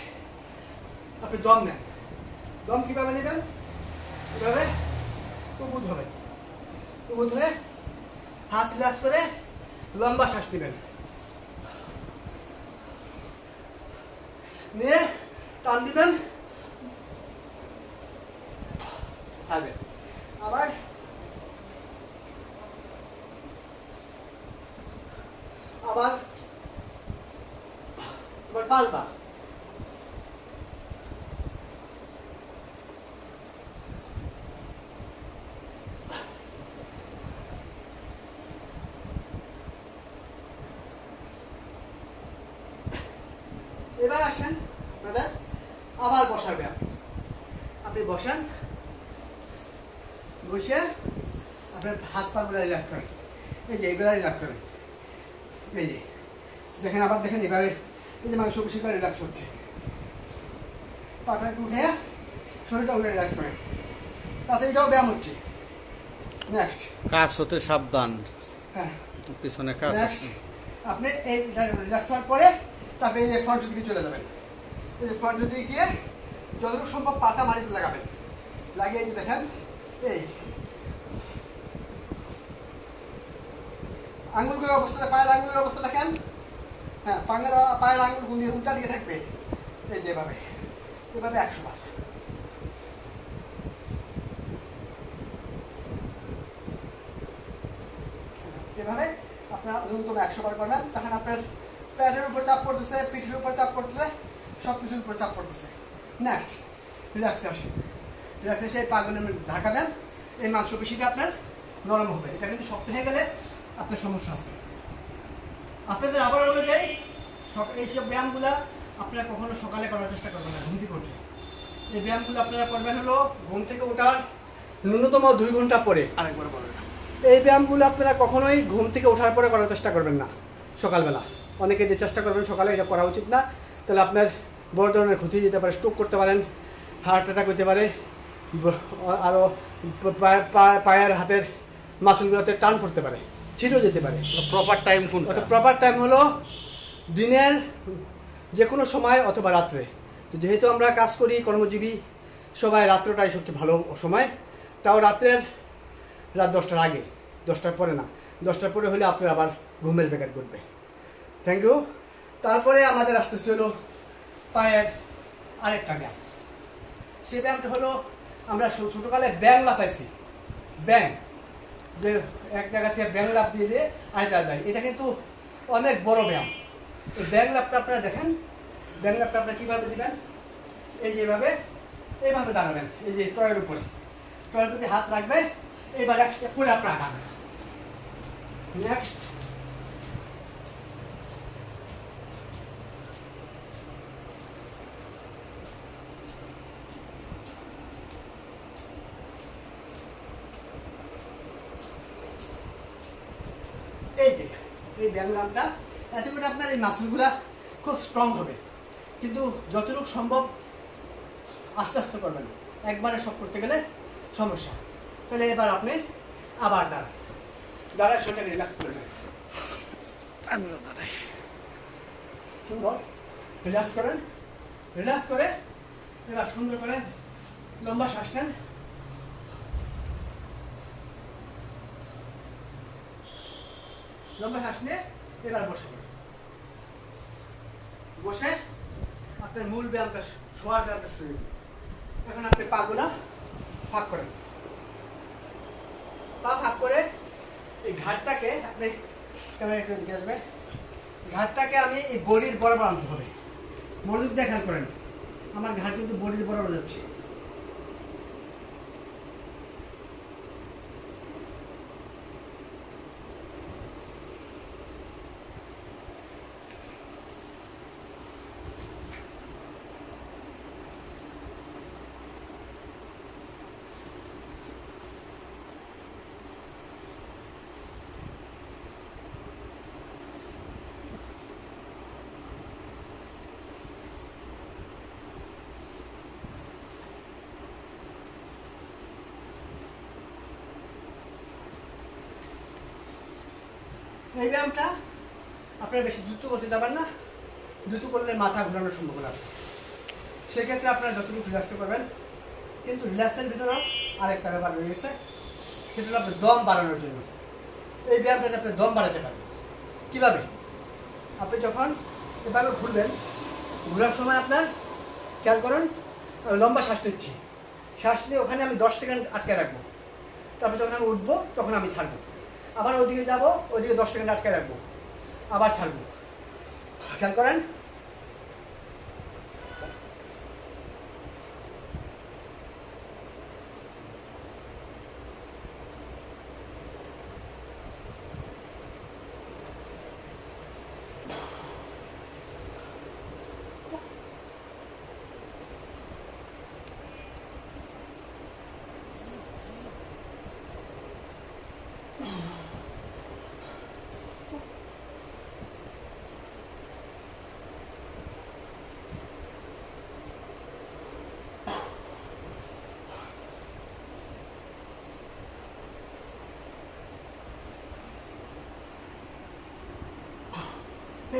আপনি দম নেন। দম কিভাবে নেবেন? এভাবে উবুদ হবে, উবুদ হয়ে হাত রিল্যাক্স করে লম্বা শ্বাস নেবেন, নিয়ে টান দিবেন, ছাড়বেন। আবার এবার 5 বার। এবার আসেন আপনাদের আবার বসার ব্যায়াম। আপনি বসেন, বসে আপনার হাত পা গুলা রিল্যাক্স করেন, এই যে এগুলা রিল্যাক্স করেন, এই যে দেখেন, আবার দেখেন এবারে এই যে মাংস বেশি করে রিল্যাক্স হচ্ছে। পাটা একটু উঠে শরীরটা উঠে রিল্যাক্স করেন, তাতে এটাও ব্যায়াম হচ্ছে। নেক্সট, কাজ হতে সাবধান, হ্যাঁ পিছনে কাজ নেক্সট আছে। আপনি এই রিল্যাক্স হওয়ার পরে তারপরে এই যে ফ্রন্টের দিকে চলে যাবেন। এই যে ফ্রন্টের দিকে গিয়ে যতটুকু সম্ভব পাটা মাটিতে লাগাবেন, লাগিয়ে এই যে দেখেন এই আঙুলগুলোর অবস্থা, পায়ের আঙুলের অবস্থা দেখেন, হ্যাঁ পায়ের আঙুল উল্টা দিকে থাকবে, এই যেভাবে এভাবে 100 বার। এভাবে আপনার ন্যূনতম 100 বার করবেন, তখন আপনার প্যাডের উপর চাপ পড়তেছে, পিঠের উপর চাপ পড়তেছে, সব কিছুর উপর চাপ পড়তেছে। Next relaxation. রিল্যাক্সেশন এই পাগুলো ঢাকা দেন, এই মাংসপেশিটা আপনার নরম হবে। এটা কিন্তু শক্ত হয়ে গেলে আপনার সমস্যা আছে। আপনাদের আবার বলে দেয়, এইসব ব্যায়ামগুলো আপনারা কখনো সকালে করার চেষ্টা করবেন না, ঘুম থেকে উঠে। এই ব্যায়ামগুলো আপনারা করবেন হলো ঘুম থেকে ওঠার ন্যূনতম 2 ঘন্টা পরে। আরেকবার বলেন। এই ব্যায়ামগুলো আপনারা কখনোই ঘুম থেকে ওঠার পরে করার চেষ্টা করবেন না সকালবেলা। অনেকে যে চেষ্টা করবেন সকালে, এটা করা উচিত না। তাহলে আপনার বড় ধরনের ক্ষতি যেতে পারে, স্ট্রোক করতে পারেন, হার্ট অ্যাটাক হতে পারে, আরও পায়ের হাতের মাসেলগুলোতে টান পড়তে পারে, ছিঁড়েও যেতে পারে। প্রপার টাইম কোনটা? অর্থাৎ প্রপার টাইম হলো দিনের যে কোনো সময় অথবা রাত্রে। তো যেহেতু আমরা কাজ করি, কর্মজীবী সবাই, রাত্রটাই সবচেয়ে ভালো সময়। তাও রাত্রের রাত 10টার আগে, 10টার পরে না। 10টার পরে হলে আপনার আবার ঘুমের ব্যাঘাত ঘটবে। Thank you. তারপরে আমাদের আসতেছে হলো পায়ের আরেকটা ব্যায়াম। সেই ব্যায়ামটা হলো আমরা ছোটোকালে ব্যাং লাফাইছি। ব্যাং, যে এক জায়গা থেকে ব্যাং লাফ দিয়ে দিয়ে আরেকটা যায়, এটা কিন্তু অনেক বড় ব্যায়াম। এই ব্যাং লাফটা আপনারা দেখেন, ব্যাং লাফটা আপনারা কীভাবে দেবেন, এই যেভাবে এইভাবে দাঁড়াবেন, এই যে টয়ের উপরে, টয়ের প্রতি হাত রাখবে। এবার এক স্টেপ করে আপনার আগান। নেক্সট এই ব্যায়ামটা, এতে করে আপনার এই মাসলগুলা খুব স্ট্রং হবে। কিন্তু যতটুকু সম্ভব আস্তে আস্তে করবেন, একবারে সব করতে গেলে সমস্যা। তাহলে এবার আপনি আবার দাঁড়ায় শরীরটাকে রিল্যাক্স করবেন। আমিও দাঁড়াই। সুন্দর রিল্যাক্স করেন। রিল্যাক্স করে এবার সুন্দর করে লম্বা শ্বাস নেন। লম্বা শ্বাস নিয়ে এবার বসে পড়েন। বসে আপনার মূল ব্যায়ামটা, শোয়ার ব্যায়ামটা শুরু করুন। এখন আপনি পাগুলা ফাঁক করেন। পা ফাঁক করে এই ঘাটটাকে আপনি ক্যামেরা একটু দিকে আসবে, ঘাটটাকে আমি এই বডির বরাবর আনতে হবে। মনোযোগ দিয়ে খেয়াল করেন, আমার ঘাট কিন্তু বডির বরাবর যাচ্ছে। এই ব্যায়ামটা আপনারা বেশি দ্রুত করতে যাবেন না, দ্রুত করলে মাথা ঘোরানোর সম্ভাবনা আছে। সেক্ষেত্রে আপনারা যতটুকু রিল্যাক্সে করবেন। কিন্তু রিল্যাক্সের ভিতরেও আরেকটা ব্যাপার রয়েছে, সেটা হলো আপনার দম বাড়ানোর জন্য। এই ব্যায়ামটাতে আপনি দম বাড়াতে পারবেন। কীভাবে? আপনি যখন এভাবে ঘুরবেন, ঘোরার সময় আপনার খেয়াল করুন, লম্বা শ্বাস নিচ্ছি, শ্বাস নিয়ে ওখানে আমি 10 সেকেন্ড আটকে রাখবো। তারপর যখন আমি উঠবো তখন আমি ছাড়বো। আবার ওদিকে যাবো, ওইদিকে 10 সেকেন্ড আটকে রাখবো, আবার ছাড়বো। খেয়াল করেন।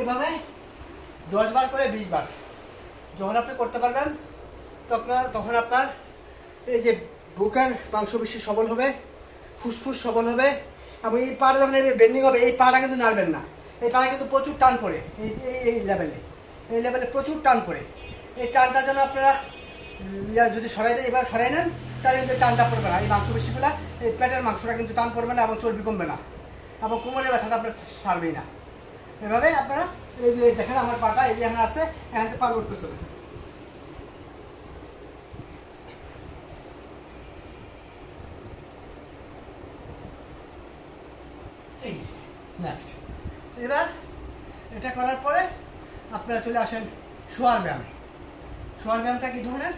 এইভাবে 10 বার করে 20 বার যখন আপনি করতে পারবেন, তখন আপনার এই যে বুকের মাংসপেশি সবল হবে, ফুসফুস সবল হবে। এবং এই পাটা যখন বেন্ডিং হবে, এই পাটা কিন্তু নাড়বেন না। এই পাটা কিন্তু প্রচুর টান পড়ে, এই লেভেলে প্রচুর টান পড়ে। এই টানটা যেন আপনারা যদি সরাই দেয়, এবার সরাই নেন, তাহলে কিন্তু টানটা পড়বে না। এই মাংসপেশিগুলা, এই পেটের মাংসটা কিন্তু টান পড়বে না এবং চর্বি কমবে না এবং কোমরের ব্যথাটা আপনার সারবেই না। এভাবে আপনারা এই যে দেখেন আমার পাটা এই যে এখানে আছে, এখান থেকে পা করতেছে। এই নেক্সট, এবার এটা করার পরে আপনারা চলে আসেন শোয়ার ব্যায়ামে। শোয়ার ব্যায়ামটা কি ধরনের,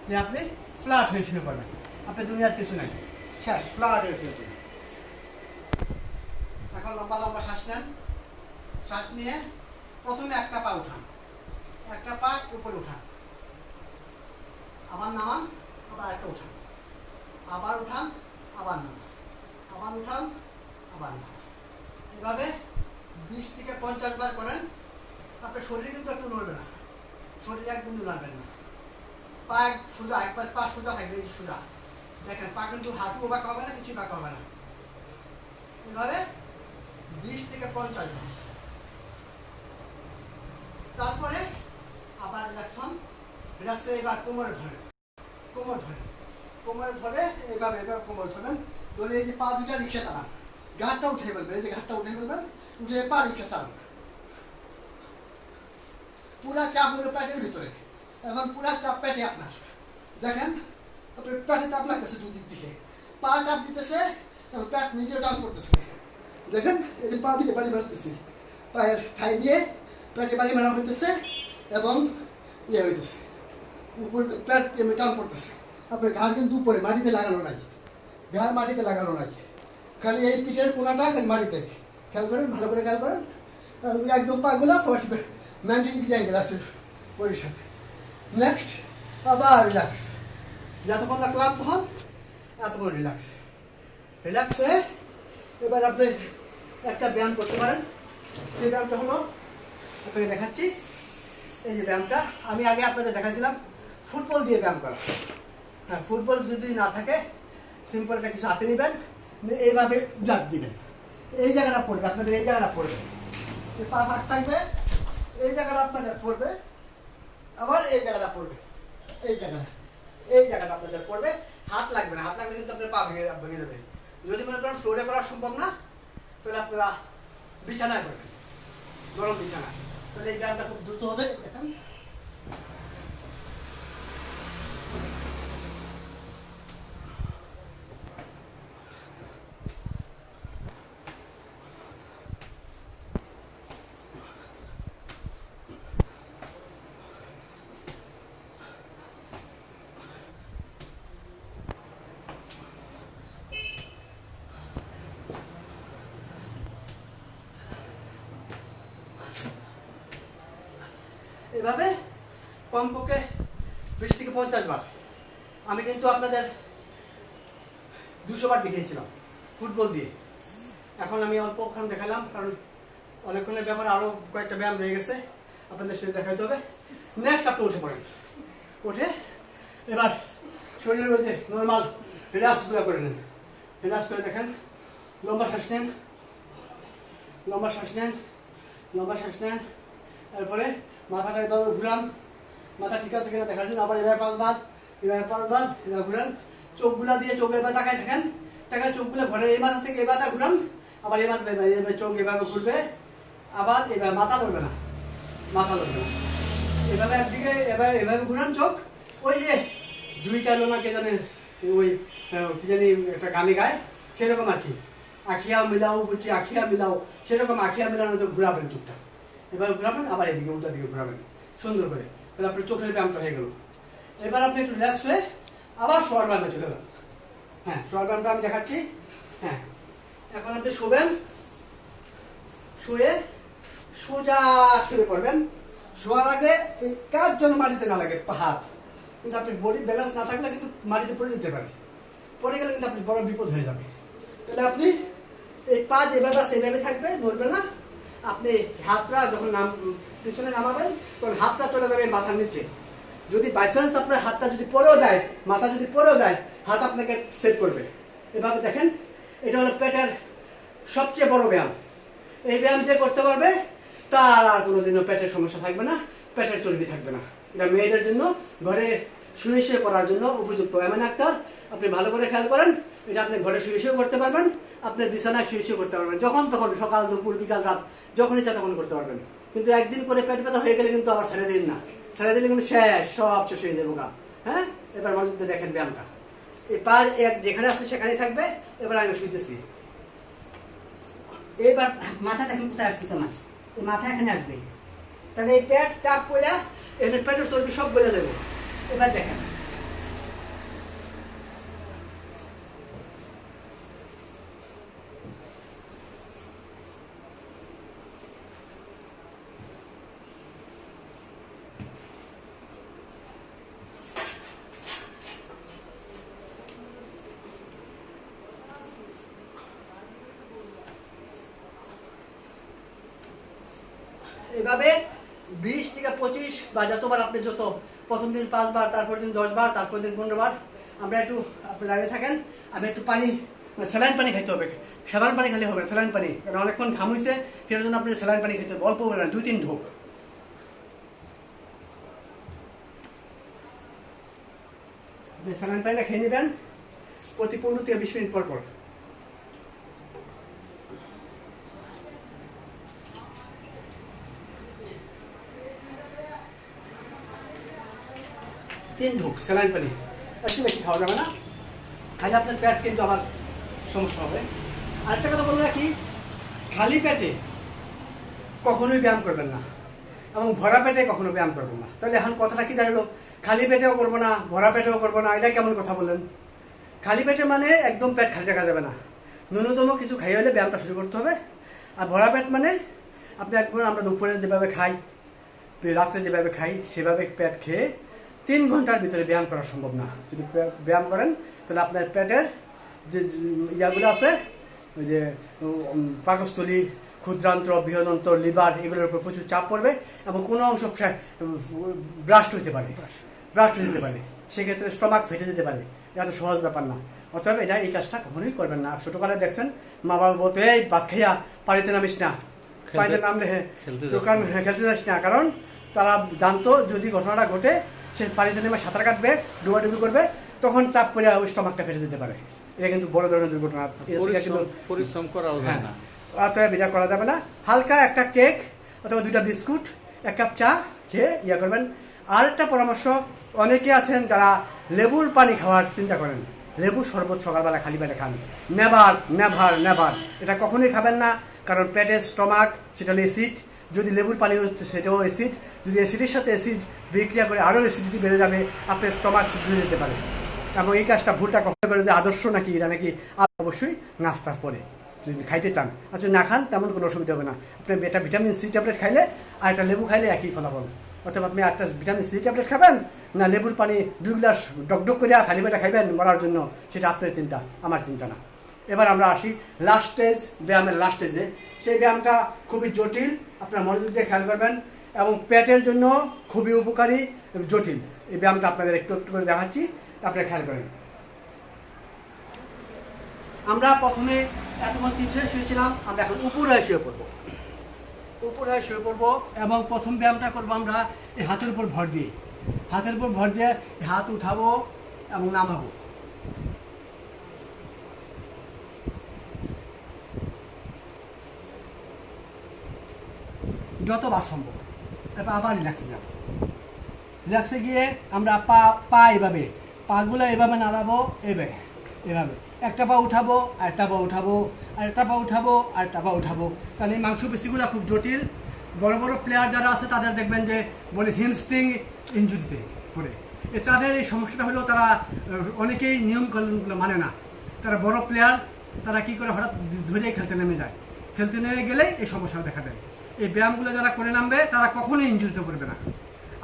যে আপনি ফ্ল্যাট হয়ে শুয়ে পড়বেন, আপনার দুনিয়ার কিছু নাই, শেষ, ফ্ল্যাট হয়ে শুয়ে পড়বেন। এখন লম্বা লম্বা শ্বাস নেন। শ্বাস নিয়ে প্রথমে একটা পা উঠান, একটা পা উপরে উঠান, আবার নামান, আবার একটা উঠান, আবার উঠান, আবার নামান, আবার উঠান, আবার নামান। এভাবে 20 থেকে 50 বার করেন। আপনার শরীর কিন্তু একটু নড়বে না, শরীর এক বিন্দু নড়বেন না। পা সোজা, একবার পা সোজা থাকবে, এই সোজা দেখেন, পা কিন্তু হাঁটুও বাঁকা হবে না, কিছু বাঁকা হবে না। এভাবে 20 থেকে 50 বার। তারপরে আবার রিল্যাক্সন, রিল্যাক্সে এবার কোমরে ধরে, কোমর ধরে, কোমরে ধরে এইভাবে এবার কোমর ধরবেন। ধরে এই যে পা দুটা রিক্সা চালান, ঘাটটা উঠে ফেলবেন, এই যে ঘাটটা উঠে ফেলবেন, উঠে পা রিক্সা চালান। পুরা চাপ হলো পেটের ভিতরে, এখন পুরা চাপ পেটে আপনার। দেখেন আপনার পেটে চাপ লাগতেছে দুই দিক থেকে, পা চাপ দিতেছে, পেট নিজেও টান করতেছে। দেখেন এই যে পা দিয়ে বাড়ি মারতেছি, পায়ের থাই দিয়ে পেটে বাড়ি মারা হইতেছে এবং ইয়ে হইতেছে, উপর পেট টান পড়তেছে। আপনার ঘাড় কিন্তু উপরে, মাটিতে লাগানো নাই, ঘাড় মাটিতে লাগানো নাই, খালি এই পিঠের কোনাটা মাটিতে। খেয়াল করেন, ভালো করে খেয়াল করেন, একদম পাগুলা ফসবে, 90 ডিগ্রি অ্যাঙ্গেল আছে পরির সাথে। নেক্সট আবার রিল্যাক্স, যতক্ষণ না ক্লান্ত হন এতক্ষণ রিল্যাক্স। রিল্যাক্সে এবার আপনি একটা ব্যায়াম করতে পারেন। সেই ব্যায়ামটা হলো, আপনাকে দেখাচ্ছি। এই যে ব্যায়ামটা আমি আগে আপনাদের দেখাচ্ছিলাম, ফুটবল দিয়ে ব্যায়াম করা। হ্যাঁ, ফুটবল যদি না থাকে সিম্পল একটা কিছু হাতে নেবেন, এইভাবে জাপ দিবেন, এই জায়গাটা পড়বে আপনাদের, এই জায়গাটা পড়বে, পা ফাঁক থাকবে, এই জায়গাটা আপনাদের পড়বে, আবার এই জায়গাটা পড়বে, এই জায়গাটা, এই জায়গাটা আপনাদের পড়বে। হাত লাগবে না, হাত লাগলে কিন্তু আপনার পা ভেঙে যাবে। যদি মনে করেন ফ্লোরে করা সম্ভব না, তাহলে আপনারা বিছানায় করবেন, নরম বিছানা। তাহলে এই ব্যায়ামটা খুব দ্রুত হবে। দেখেন এভাবে কমপক্ষে 20 থেকে 50 বার। আমি কিন্তু আপনাদের 200 বার দেখিয়েছিলাম ফুটবল দিয়ে, এখন আমি অল্পক্ষণ দেখালাম, কারণ অনেকক্ষণের ব্যাপার, আরও কয়েকটা ব্যায়াম রয়ে গেছে আপনাদের সেটা দেখাতে হবে। নেক্সট আপনি উঠে পড়েন, উঠে এবার শরীরের ওই যে নর্মাল রিল্যাক্সগুলো করে নেন। রিল্যাক্স করে দেখেন, লম্বা শ্বাস নেন, লম্বা শ্বাস নেন, লম্বা শ্বাস নেন। তারপরে মাথাটা এভাবে ঘুরান, মাথা ঠিক আছে কিনা দেখার জন্য। আবার এভাবে 5 বার, এভাবে 5 বার, এভাবে ঘুরান। চোখগুলা দিয়ে চোখ এবার তাকায় থাকেন, তাকায় চোখগুলো ঘরের এই মাথা থেকে এই মাথা ঘুরান, আবার এই মাথা এভাবে চোখ এভাবে ঘুরবে, আবার এভাবে মাথা লড়বে না, মাথা লড়বে না, এভাবে একদিকে এভাবে এভাবে ঘুরান চোখ। ওই যে জুই চাইলো না কে জানে, ওই কি জানি একটা গানে গায়, সেরকম আর কি, আখিয়া মিলাও বলছি, আখিয়া মিলাও, সেরকম আখিয়া মিলানোর তো ঘুরাবেন চোখটা, এবার ঘুরাবেন, আবার এদিকে উল্টা দিকে ঘুরাবেন সুন্দর করে। তাহলে আপনার চোখের ব্যায়ামটা হয়ে গেল। এবার আপনি একটু রিল্যাক্স হয়ে আবার শোয়ার ব্যায়ামে চলে যান। হ্যাঁ, শোয়ার ব্যায়ামটা আমি দেখাচ্ছি। হ্যাঁ, এখন আপনি শোবেন, শুয়ে সোজা শুয়ে পড়বেন। শোয়ার আগে এই কাজ যেন মাটিতে না লাগে, হাত কিন্তু আপনি বডি ব্যালেন্স না থাকলে কিন্তু মাটিতে পড়ে যেতে পারে, পড়ে গেলে কিন্তু আপনি বড় বিপদ হয়ে যাবে। তাহলে আপনি এই পা যেভাবে আছে এইভাবে থাকবে, নড়বে না। আপনি হাতটা যখন পিছনে নামাবেন, তখন হাতটা চলে যাবে মাথার নিচে। যদি বাইচান্স আপনার হাতটা যদি পড়েও যায়, মাথা যদি পড়েও যায়, হাত আপনাকে সেভ করবে। এভাবে দেখেন, এটা হলো পেটের সবচেয়ে বড় ব্যায়াম। এই ব্যায়াম যে করতে পারবে তার আর কোনোদিনও পেটের সমস্যা থাকবে না, পেটের চর্বি থাকবে না। এটা মেয়েদের জন্য, ঘরে শুয়ে শুয়ে করার জন্য উপযুক্ত এমন একটা, আপনি ভালো করে খেয়াল করেন, এটা আপনি ঘরে শুয়ে শুয়ে করতে পারবেন, আপনার বিছানায় শুয়ে শুয়ে করতে পারবেন, যখন তখন, সকাল দুপুর বিকাল রাত যখন ইচ্ছা তখন করতে পারবেন। কিন্তু একদিন করে পেট ব্যথা হয়ে গেলে কিন্তু আবার ছেড়ে দিন না, ছেড়ে দিলে কিন্তু শেষ, সব শেষ হয়ে যাবো গা। হ্যাঁ, এবার মনোযোগ দিয়ে দেখেন ব্যায়ামটা। এই পা যেখানে আছে সেখানেই থাকবে। এবার আমি শুইতেছি, এবার মাথা দেখেন কোথায় আসতেছে আমার, এই মাথা এখানে আসবে, তাহলে এই পেট চাপ পড়া এখানে পেটের চর্বি সব বলে দেবো। এবার দেখেন, এভাবে 20 থেকে 25 বা যতবার আপনি যত, প্রথম দিন 5 বার, তারপর দিন 10 বার, তারপর দিন 15 বার। আমরা একটু, আপনি দাঁড়িয়ে থাকেন, আমি একটু পানি, স্যালাইন পানি খাইতে হবে, সাধারণ পানি খালি হবে, স্যালাইন পানি, কারণ অনেকক্ষণ ঘাম হয়েছে, সেটার জন্য আপনি স্যালাইন পানি খেতে হবে, অল্প করে না, 2-3 ঢোক। আপনি স্যালাইন পানিটা খেয়ে নেবেন প্রতি 15 থেকে 20 মিনিট পর পর। তিন ঢোক স্যালাইন পানি, একটু বেশি খাওয়া যাবে না, খালি আপনার পেট কিন্তু আবার সমস্যা হবে। আরেকটা কথা বলবো কি, খালি পেটে কখনোই ব্যায়াম করবেন না, এবং ভরা পেটে কখনো ব্যায়াম করবেন না। তাহলে এখন কথাটা কি দাঁড়ালো, খালি পেটেও করবো না, ভরা পেটেও করবো না, এটা কেমন কথা বললেন? খালি পেটে মানে একদম পেট খালি রাখা যাবে না, ন্যূনতম কিছু খাই হলে ব্যায়ামটা শুরু করতে হবে। আর ভরা পেট মানে আপনি একবার, আমরা দুপুরে যেভাবে খাই, রাত্রে যেভাবে খাই, সেভাবে পেট খেয়ে 3 ঘন্টার ভিতরে ব্যায়াম করা সম্ভব না। যদি ব্যায়াম করেন তাহলে আপনার পেটের যে ইয়াগুলো আছে, ওই যে পাকস্থলী, ক্ষুদ্রান্ত্র, বৃহদন্ত্র, লিভার, এগুলোর উপর প্রচুর চাপ পড়বে এবং কোনো অংশ ব্রাস্ট হতে পারে, সেক্ষেত্রে স্টমাক ফেটে যেতে পারে। এটা তো সহজ ব্যাপার না। অতএব এটা, এই কাজটা কখনোই করবেন না। ছোটোকালে দেখছেন মা বাবা বলতে, এই ভাত খাইয়া পানিতে নামিস না, পানিতে নামলে খেলতে যাস না, কারণ তারা জানতো যদি ঘটনাটা ঘটে, সে পানিতে নেমে সাঁতার কাটবে, ডুবাডুবি করবে, তখন চাপ পড়ে ওই স্টমাকটা ফেটে যেতে পারে। এটা কিন্তু বড় ধরনের দুর্ঘটনা, পরিশ্রম করাও যায় না। অতএব এটা করা যাবে না। হালকা একটা কেক অথবা 2টা বিস্কুট, 1 কাপ চা খেয়ে ইয়া করবেন। আর একটা পরামর্শ, অনেকে আছেন যারা লেবুর পানি খাওয়ার চিন্তা করেন, লেবুর শরবত সকালবেলা খালি পেটে খান, নেভার এটা কখনোই খাবেন না, কারণ পেটের স্টমাক, সেটা হলো অ্যাসিড, যদি লেবুর পানি হচ্ছে সেটাও অ্যাসিড, যদি অ্যাসিডের সাথে অ্যাসিড বিক্রিয়া করে আরও অ্যাসিডিটি বেড়ে যাবে, আপনার স্টমাক ছিদ্রে যেতে পারে। এবং এই কাজটা, ভুলটা কখনো করে যে আদর্শ নাকি, এটা নাকি অবশ্যই নাস্তার পরে যদি খাইতে চান, আর যদি না খান তেমন কোনো অসুবিধা হবে না। আপনি এটা ভিটামিন সি ট্যাবলেট খাইলে আর একটা লেবু খাইলে একই ফলাফল। অথবা আপনি একটা ভিটামিন সি ট্যাবলেট খাবেন না লেবুর পানি 2 গ্লাস ডকডক করে খালি পেটে খাইবেন মরার জন্য, সেটা আপনার চিন্তা, আমার চিন্তা না। এবার আমরা আসি লাস্ট স্টেজ, ব্যায়ামের লাস্ট স্টেজে। সেই ব্যায়ামটা খুবই জটিল, আপনার মনোযোগ দিয়ে খেয়াল করবেন, এবং পেটের জন্য খুবই উপকারী, জটিল। এই ব্যায়ামটা আপনাদের একটু একটু করে দেখাচ্ছি, আপনারা খেয়াল করেন। আমরা প্রথমে এতক্ষণ 3 হয়ে শুয়েছিলাম, আমরা এখন উপর হয়ে শুয়ে পড়বো, এবং প্রথম ব্যায়ামটা করবো আমরা এই হাতের উপর ভর দিয়ে, হাত উঠাবো এবং নামাবো। যতবার সম্ভব। এবার আবার রিল্যাক্সে গিয়ে আমরা পা এভাবে, পাগুলো এভাবে নাড়াবো, এভাবে একটা পা উঠাবো, আরেকটা পা উঠাবো, আরেকটা পা উঠাবো, আরেকটা পা উঠাবো। কারণ এই মাংসপেশিগুলো খুব জটিল। বড় বড় প্লেয়ার যারা আছে তাদের দেখবেন যে বলে হিমস্ট্রিং ইনজুরিতে পড়ে, তাদের এই সমস্যাটা হলো তারা অনেকেই নিয়মকানুনগুলো মানে না। তারা বড় প্লেয়ার, তারা কী করে হঠাৎ ধরে খেলতে নেমে যায়, খেলতে নেমে গেলে এই সমস্যা দেখা দেয়। এই ব্যায়ামগুলো যারা করে নামবে তারা কখনোই ইনজুরিতে পড়বে না,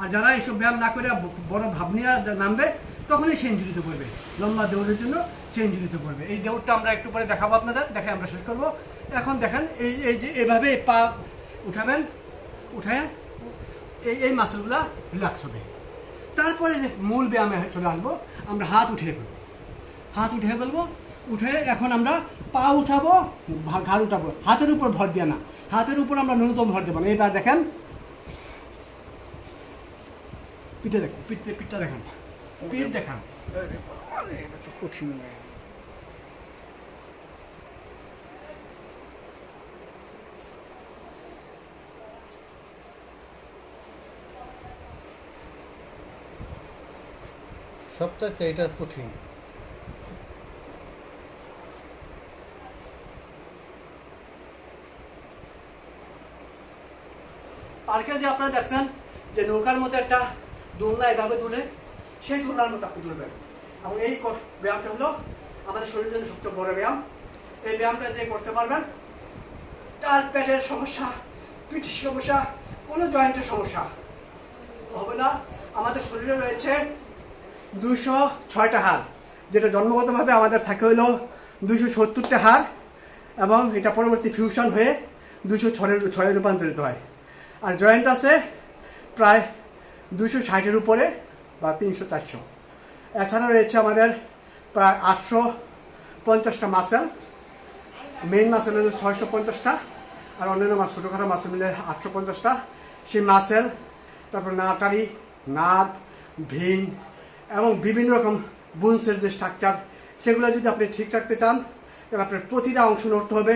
আর যারা এইসব ব্যায়াম না করে বড় ভাব নিয়ে নামবে তখনই সে ইনজুরিতে পড়বে। লম্বা দৌড়ের জন্য সে ইনজুরিতে পড়বে। এই দৌড়টা আমরা একটু পরে দেখাবো আপনাদের, দেখে আমরা শেষ করবো। এখন দেখেন এই যে এভাবে পা উঠাবেন, উঠে এই মাসলগুলা রিল্যাক্স হবে। তারপরে যে মূল ব্যায়ামে চলে আসবো, আমরা হাত উঠিয়ে ফেলবো, উঠে এখন আমরা পা উঠাবো, ঘাড় উঠাবো, হাতের উপর ভর দিয়ে না, হাতের উপর আমরা ন্যূনতম ভর দেবো না। এবার দেখেন পিঠটা দেখেন, স্পিড দেখান। আরে এটা তো কঠিন ব্যায়াম। সবচাইতে এটা কঠিন। পার্কে যে আপনারা দেখছেন যে নৌকার মতো একটা দোলনা এভাবে দুলে, সেই দোলনার মতো আপনি দুলবেন। এবং এই ব্যায়ামটা হলো আমাদের শরীরের জন্য সবচেয়ে বড় ব্যায়াম। এই ব্যায়ামটা যে করতে পারবেন, তার পেটের সমস্যা, পিঠের সমস্যা, কোনো জয়েন্টের সমস্যা হবে না। আমাদের শরীরে রয়েছে 206টা হাড়, যেটা জন্মগতভাবে আমাদের থাকে হলো 270টা হাড়, এবং এটা পরবর্তী ফিউশন হয়ে 206 রূপান্তরিত হয়। আর জয়েন্ট আছে প্রায় 260-এর উপরে বা 300-400। এছাড়া রয়েছে আমাদের প্রায় 850টা মাসেল। মেইন মাসেল হলো 650টা, আর অন্যান্য ছোটোখাটো মাসেল মিলে 850টা। সেই মাসেল, তারপর নাটারি, নার্ভ, ভেইন এবং বিভিন্ন রকম বোনসের যে স্ট্রাকচার, সেগুলো যদি আপনি ঠিক রাখতে চান তাহলে আপনার প্রতিটা অংশ নড়তে হবে।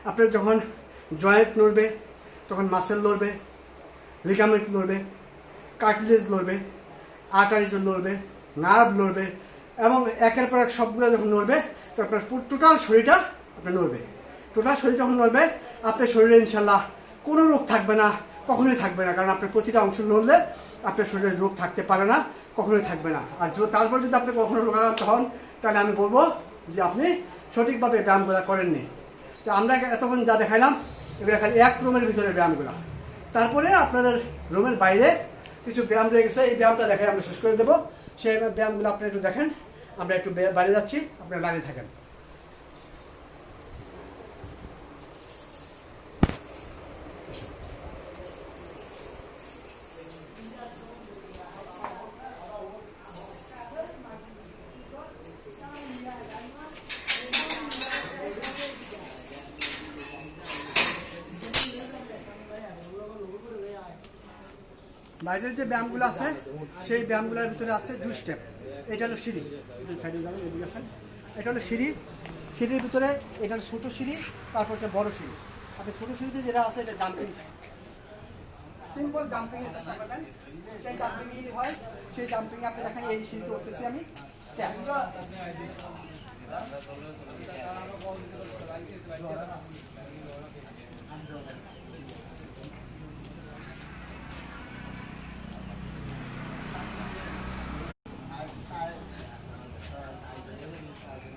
আপনার যখন জয়েন্ট নড়বে তখন মাসেল লড়বে, লিগামেন্ট লড়বে, কার্টিলেজ লড়বে, আর্টারিজ লড়বে, নার্ভ লড়বে, এবং একের পর এক সবগুলো যখন নড়বে তখন আপনার টোটাল শরীরটা আপনার নড়বে। টোটাল শরীর যখন নড়বে আপনার শরীরে ইনশাল্লাহ কোনো রোগ থাকবে না, কখনোই থাকবে না। কারণ আপনার প্রতিটা অংশ নড়লে আপনার শরীরে রোগ থাকতে পারে না, কখনোই থাকবে না। আর তারপর যদি আপনি কখনো রোগাক্রান্ত হন তাহলে আমি বলবো যে আপনি সঠিকভাবে ব্যায়ামগুলো করেননি। তো আমরা এতক্ষণ যা দেখাইলাম এগুলো খালি এক রুমের ভিতরে ব্যায়ামগুলো। তারপরে আপনাদের রুমের বাইরে কিছু ব্যায়াম রয়ে গেছে, এই ব্যায়ামটা দেখাই আমরা শেষ করে দেবো। সেই ব্যায়ামগুলো আপনি একটু দেখেন। আমরা একটু বাইরে যাচ্ছি, আপনারা দাঁড়িয়ে থাকেন। বাইরের যে ব্যায়ামগুলো আছে সেই ব্যায়ামগুলোর ভিতরে আছে 2 স্টেপ। এটা হলো সিঁড়ি, সাইডে যাবেন, এদিকে আসেন। এটা হলো সিঁড়ি, সিঁড়ির ভিতরে এটা হলো ছোটো সিঁড়ি, তারপর একটা বড় সিঁড়ি। আপনি ছোটো সিঁড়িতে যেটা আছে এটা জাম্পিং, সিম্পল জাম্পিংয়ের চেষ্টা করবেন। সেই জাম্পিং যদি হয়, সেই জাম্পিংয়ে আপনি দেখেন এই সিঁড়িতে উঠতেছি আমি, স্টেপ।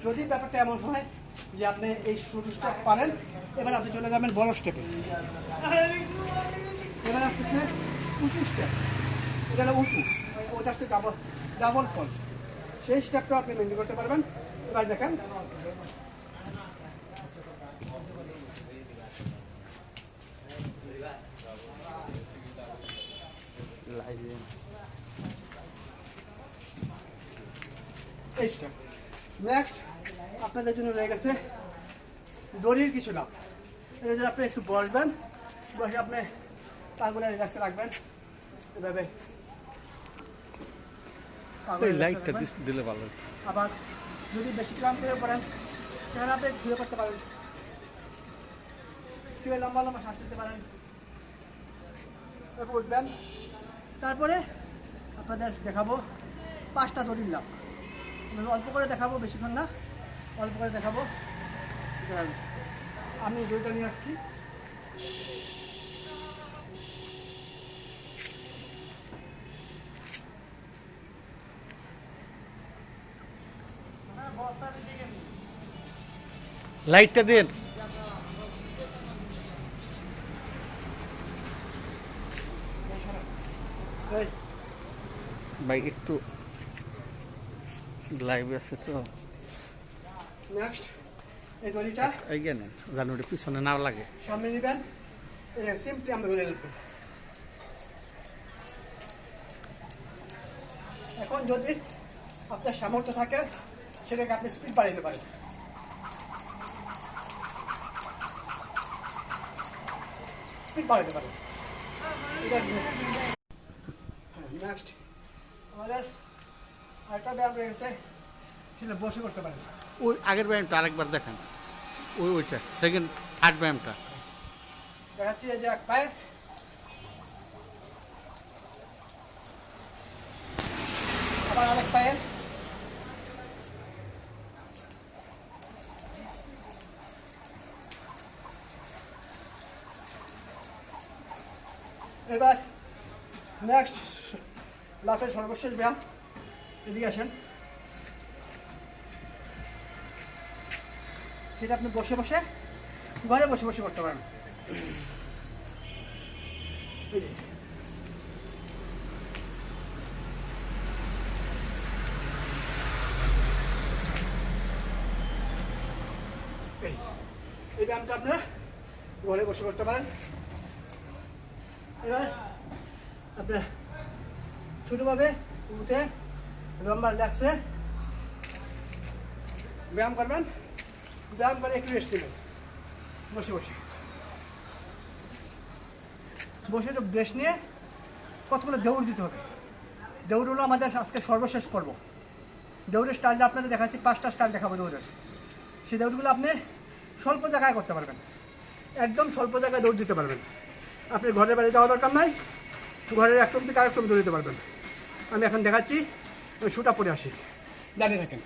যদি ব্যাপারটা এমন হয় যে আপনি এই ছোটো স্টেপ পারেন, এবার আপনি চলে যাবেন বড় স্টেপে। এবার আসতেছে উঁচু স্টেপ, এটা হলো উঁচু, ওটা আসছে ডাবল ফল। সেই স্টেপটা আপনি মেনটেন করতে পারবেন। এবার দেখেন এই স্টেপ। নেক্সট আপনাদের জন্য রয়ে গেছে দড়ির কিছু লাভ। এটা যদি আপনি একটু বসবেন, বসে আপনি পাগুলো রিল্যাক্সে রাখবেন এভাবে, লাইটটা দিলে ভালো। আবার যদি বেশি ক্লান্ত হয়ে পড়েন তাহলে আপনি শুয়ে পড়তে পারেন, শুয়ে লম্বা লম্বা শ্বাস নিতে পারেন, এরপর উঠবেন। তারপরে আপনাদের দেখাবো 5টা দড়ির লাভ। অল্প করে দেখাবো, বেশিক্ষণ না, অল্প করে দেখাবো। আমি দড়িটা নিয়ে আসছি। লাইটটা দেন ভাই, একটু লাইভ আছে তো। নেক্সট এই দড়িটা এইখানে জানো পিছনে না লাগে। সামনে নেবেন, সিম্পলি আমরা ধরে রাখবেন। এখন যদি আপনার সামর্থ্য থাকে সেটাকে আপনি স্পিড বাড়াতে পারেন। স্পিড বাড়াতে পারেন। নেক্সট আমাদের আরেকটা ব্যায়াম রয়ে গেছে, সেটা বসে করতে পারেন। ওই আগের ব্যায়ামটা আরেকবার দেখান, ওইটা সেকেন্ড থার্ড ব্যায়ামটা। দেখাচ্ছি এই যে এক পায়ে, আবার আরেক পায়ে, এবার নেক্সট লাফের সর্বশেষ ব্যায়াম। এদিকে আসেন, সেটা আপনি বসে বসে ঘরে বসে বসে করতে পারেন। এই যে, এই ব্যায়ামটা আপনার ঘরে বসে করতে পারেন। এবার আপনার ছোটোভাবে উঠে লম্বা রিল্যাক্সে ব্যায়াম করবেন, ব্যায়াম করে একটু রেস্ট নেবেন বসে বসে বসে একটু রেস্ট নিয়ে কতগুলো দৌড় দিতে হবে। দৌড় হলো আমাদের আজকে সর্বশেষ পর্ব। দৌড়ের স্টাইলটা আপনাদের দেখাচ্ছি, 5টা স্টাইল দেখাবো দৌড়ের। সেই দৌড়গুলো আপনি স্বল্প জায়গায় করতে পারবেন, একদম স্বল্প জায়গায় দৌড় দিতে পারবেন। আপনি ঘরের বাইরে যাওয়া দরকার নাই, ঘরের এক রুম থেকে আরেক রুম দৌড় দিতে পারবেন। আমি এখন দেখাচ্ছি, আমি শুটা পরে আসি, দাঁড়িয়ে থাকেন।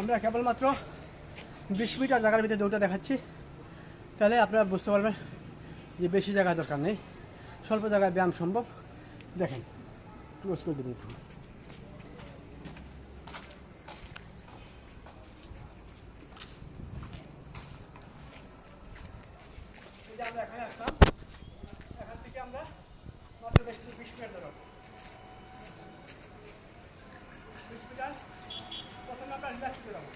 আমরা কেবলমাত্র 20 মিটার জায়গার ভিতরে দৌড়টা দেখাচ্ছি, তাহলে আপনারা বুঝতে পারবেন যে বেশি জায়গা দরকার নেই, স্বল্প জায়গায় ব্যায়াম সম্ভব। দেখেন, ক্লোজ করে দেবেন। আমরা এখানে আসলাম, এখান থেকে আমরা মাত্র 20 মিটার দৌড়াবো। 20 মিটার প্রথমে আমরা রিল্যাক্স দৌড়াবো।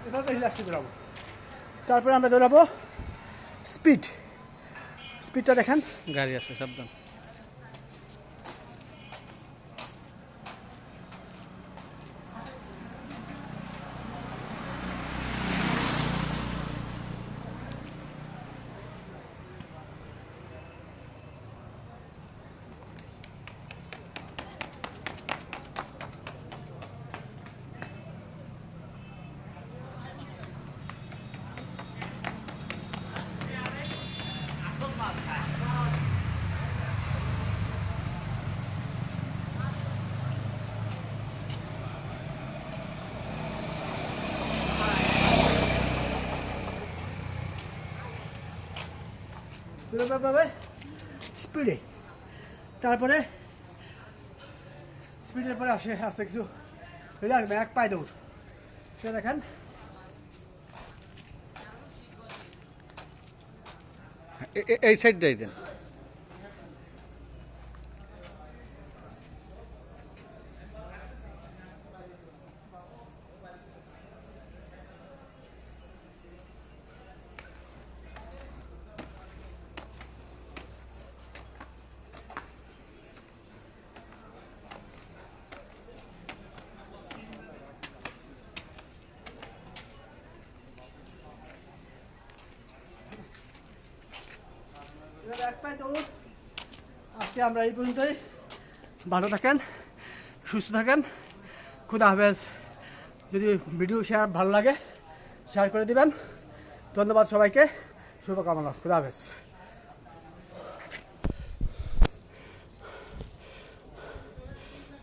এভাবে রিল্যাক্সে দৌড়াবো। তারপরে আমরা দৌড়াবো স্পিড। স্পিডটা দেখেন, গাড়ি আছে সাবধান। দৌড়াবে স্পিডে। তারপরে স্পিডের পরে আসে কিছু রিল্যাক্স, এক পায়ে দৌড়। সেটা দেখেন, এই সাইডটাই দেন। এবার এক পায়ে দৌড়। আজকে আমরা এই পর্যন্তই। ভালো থাকেন, সুস্থ থাকেন, খুদা হাফেজ। যদি ভিডিও শেয়ার ভালো লাগে শেয়ার করে দিবেন। ধন্যবাদ সবাইকে, শুভকামনা। খুদা হাফেজ।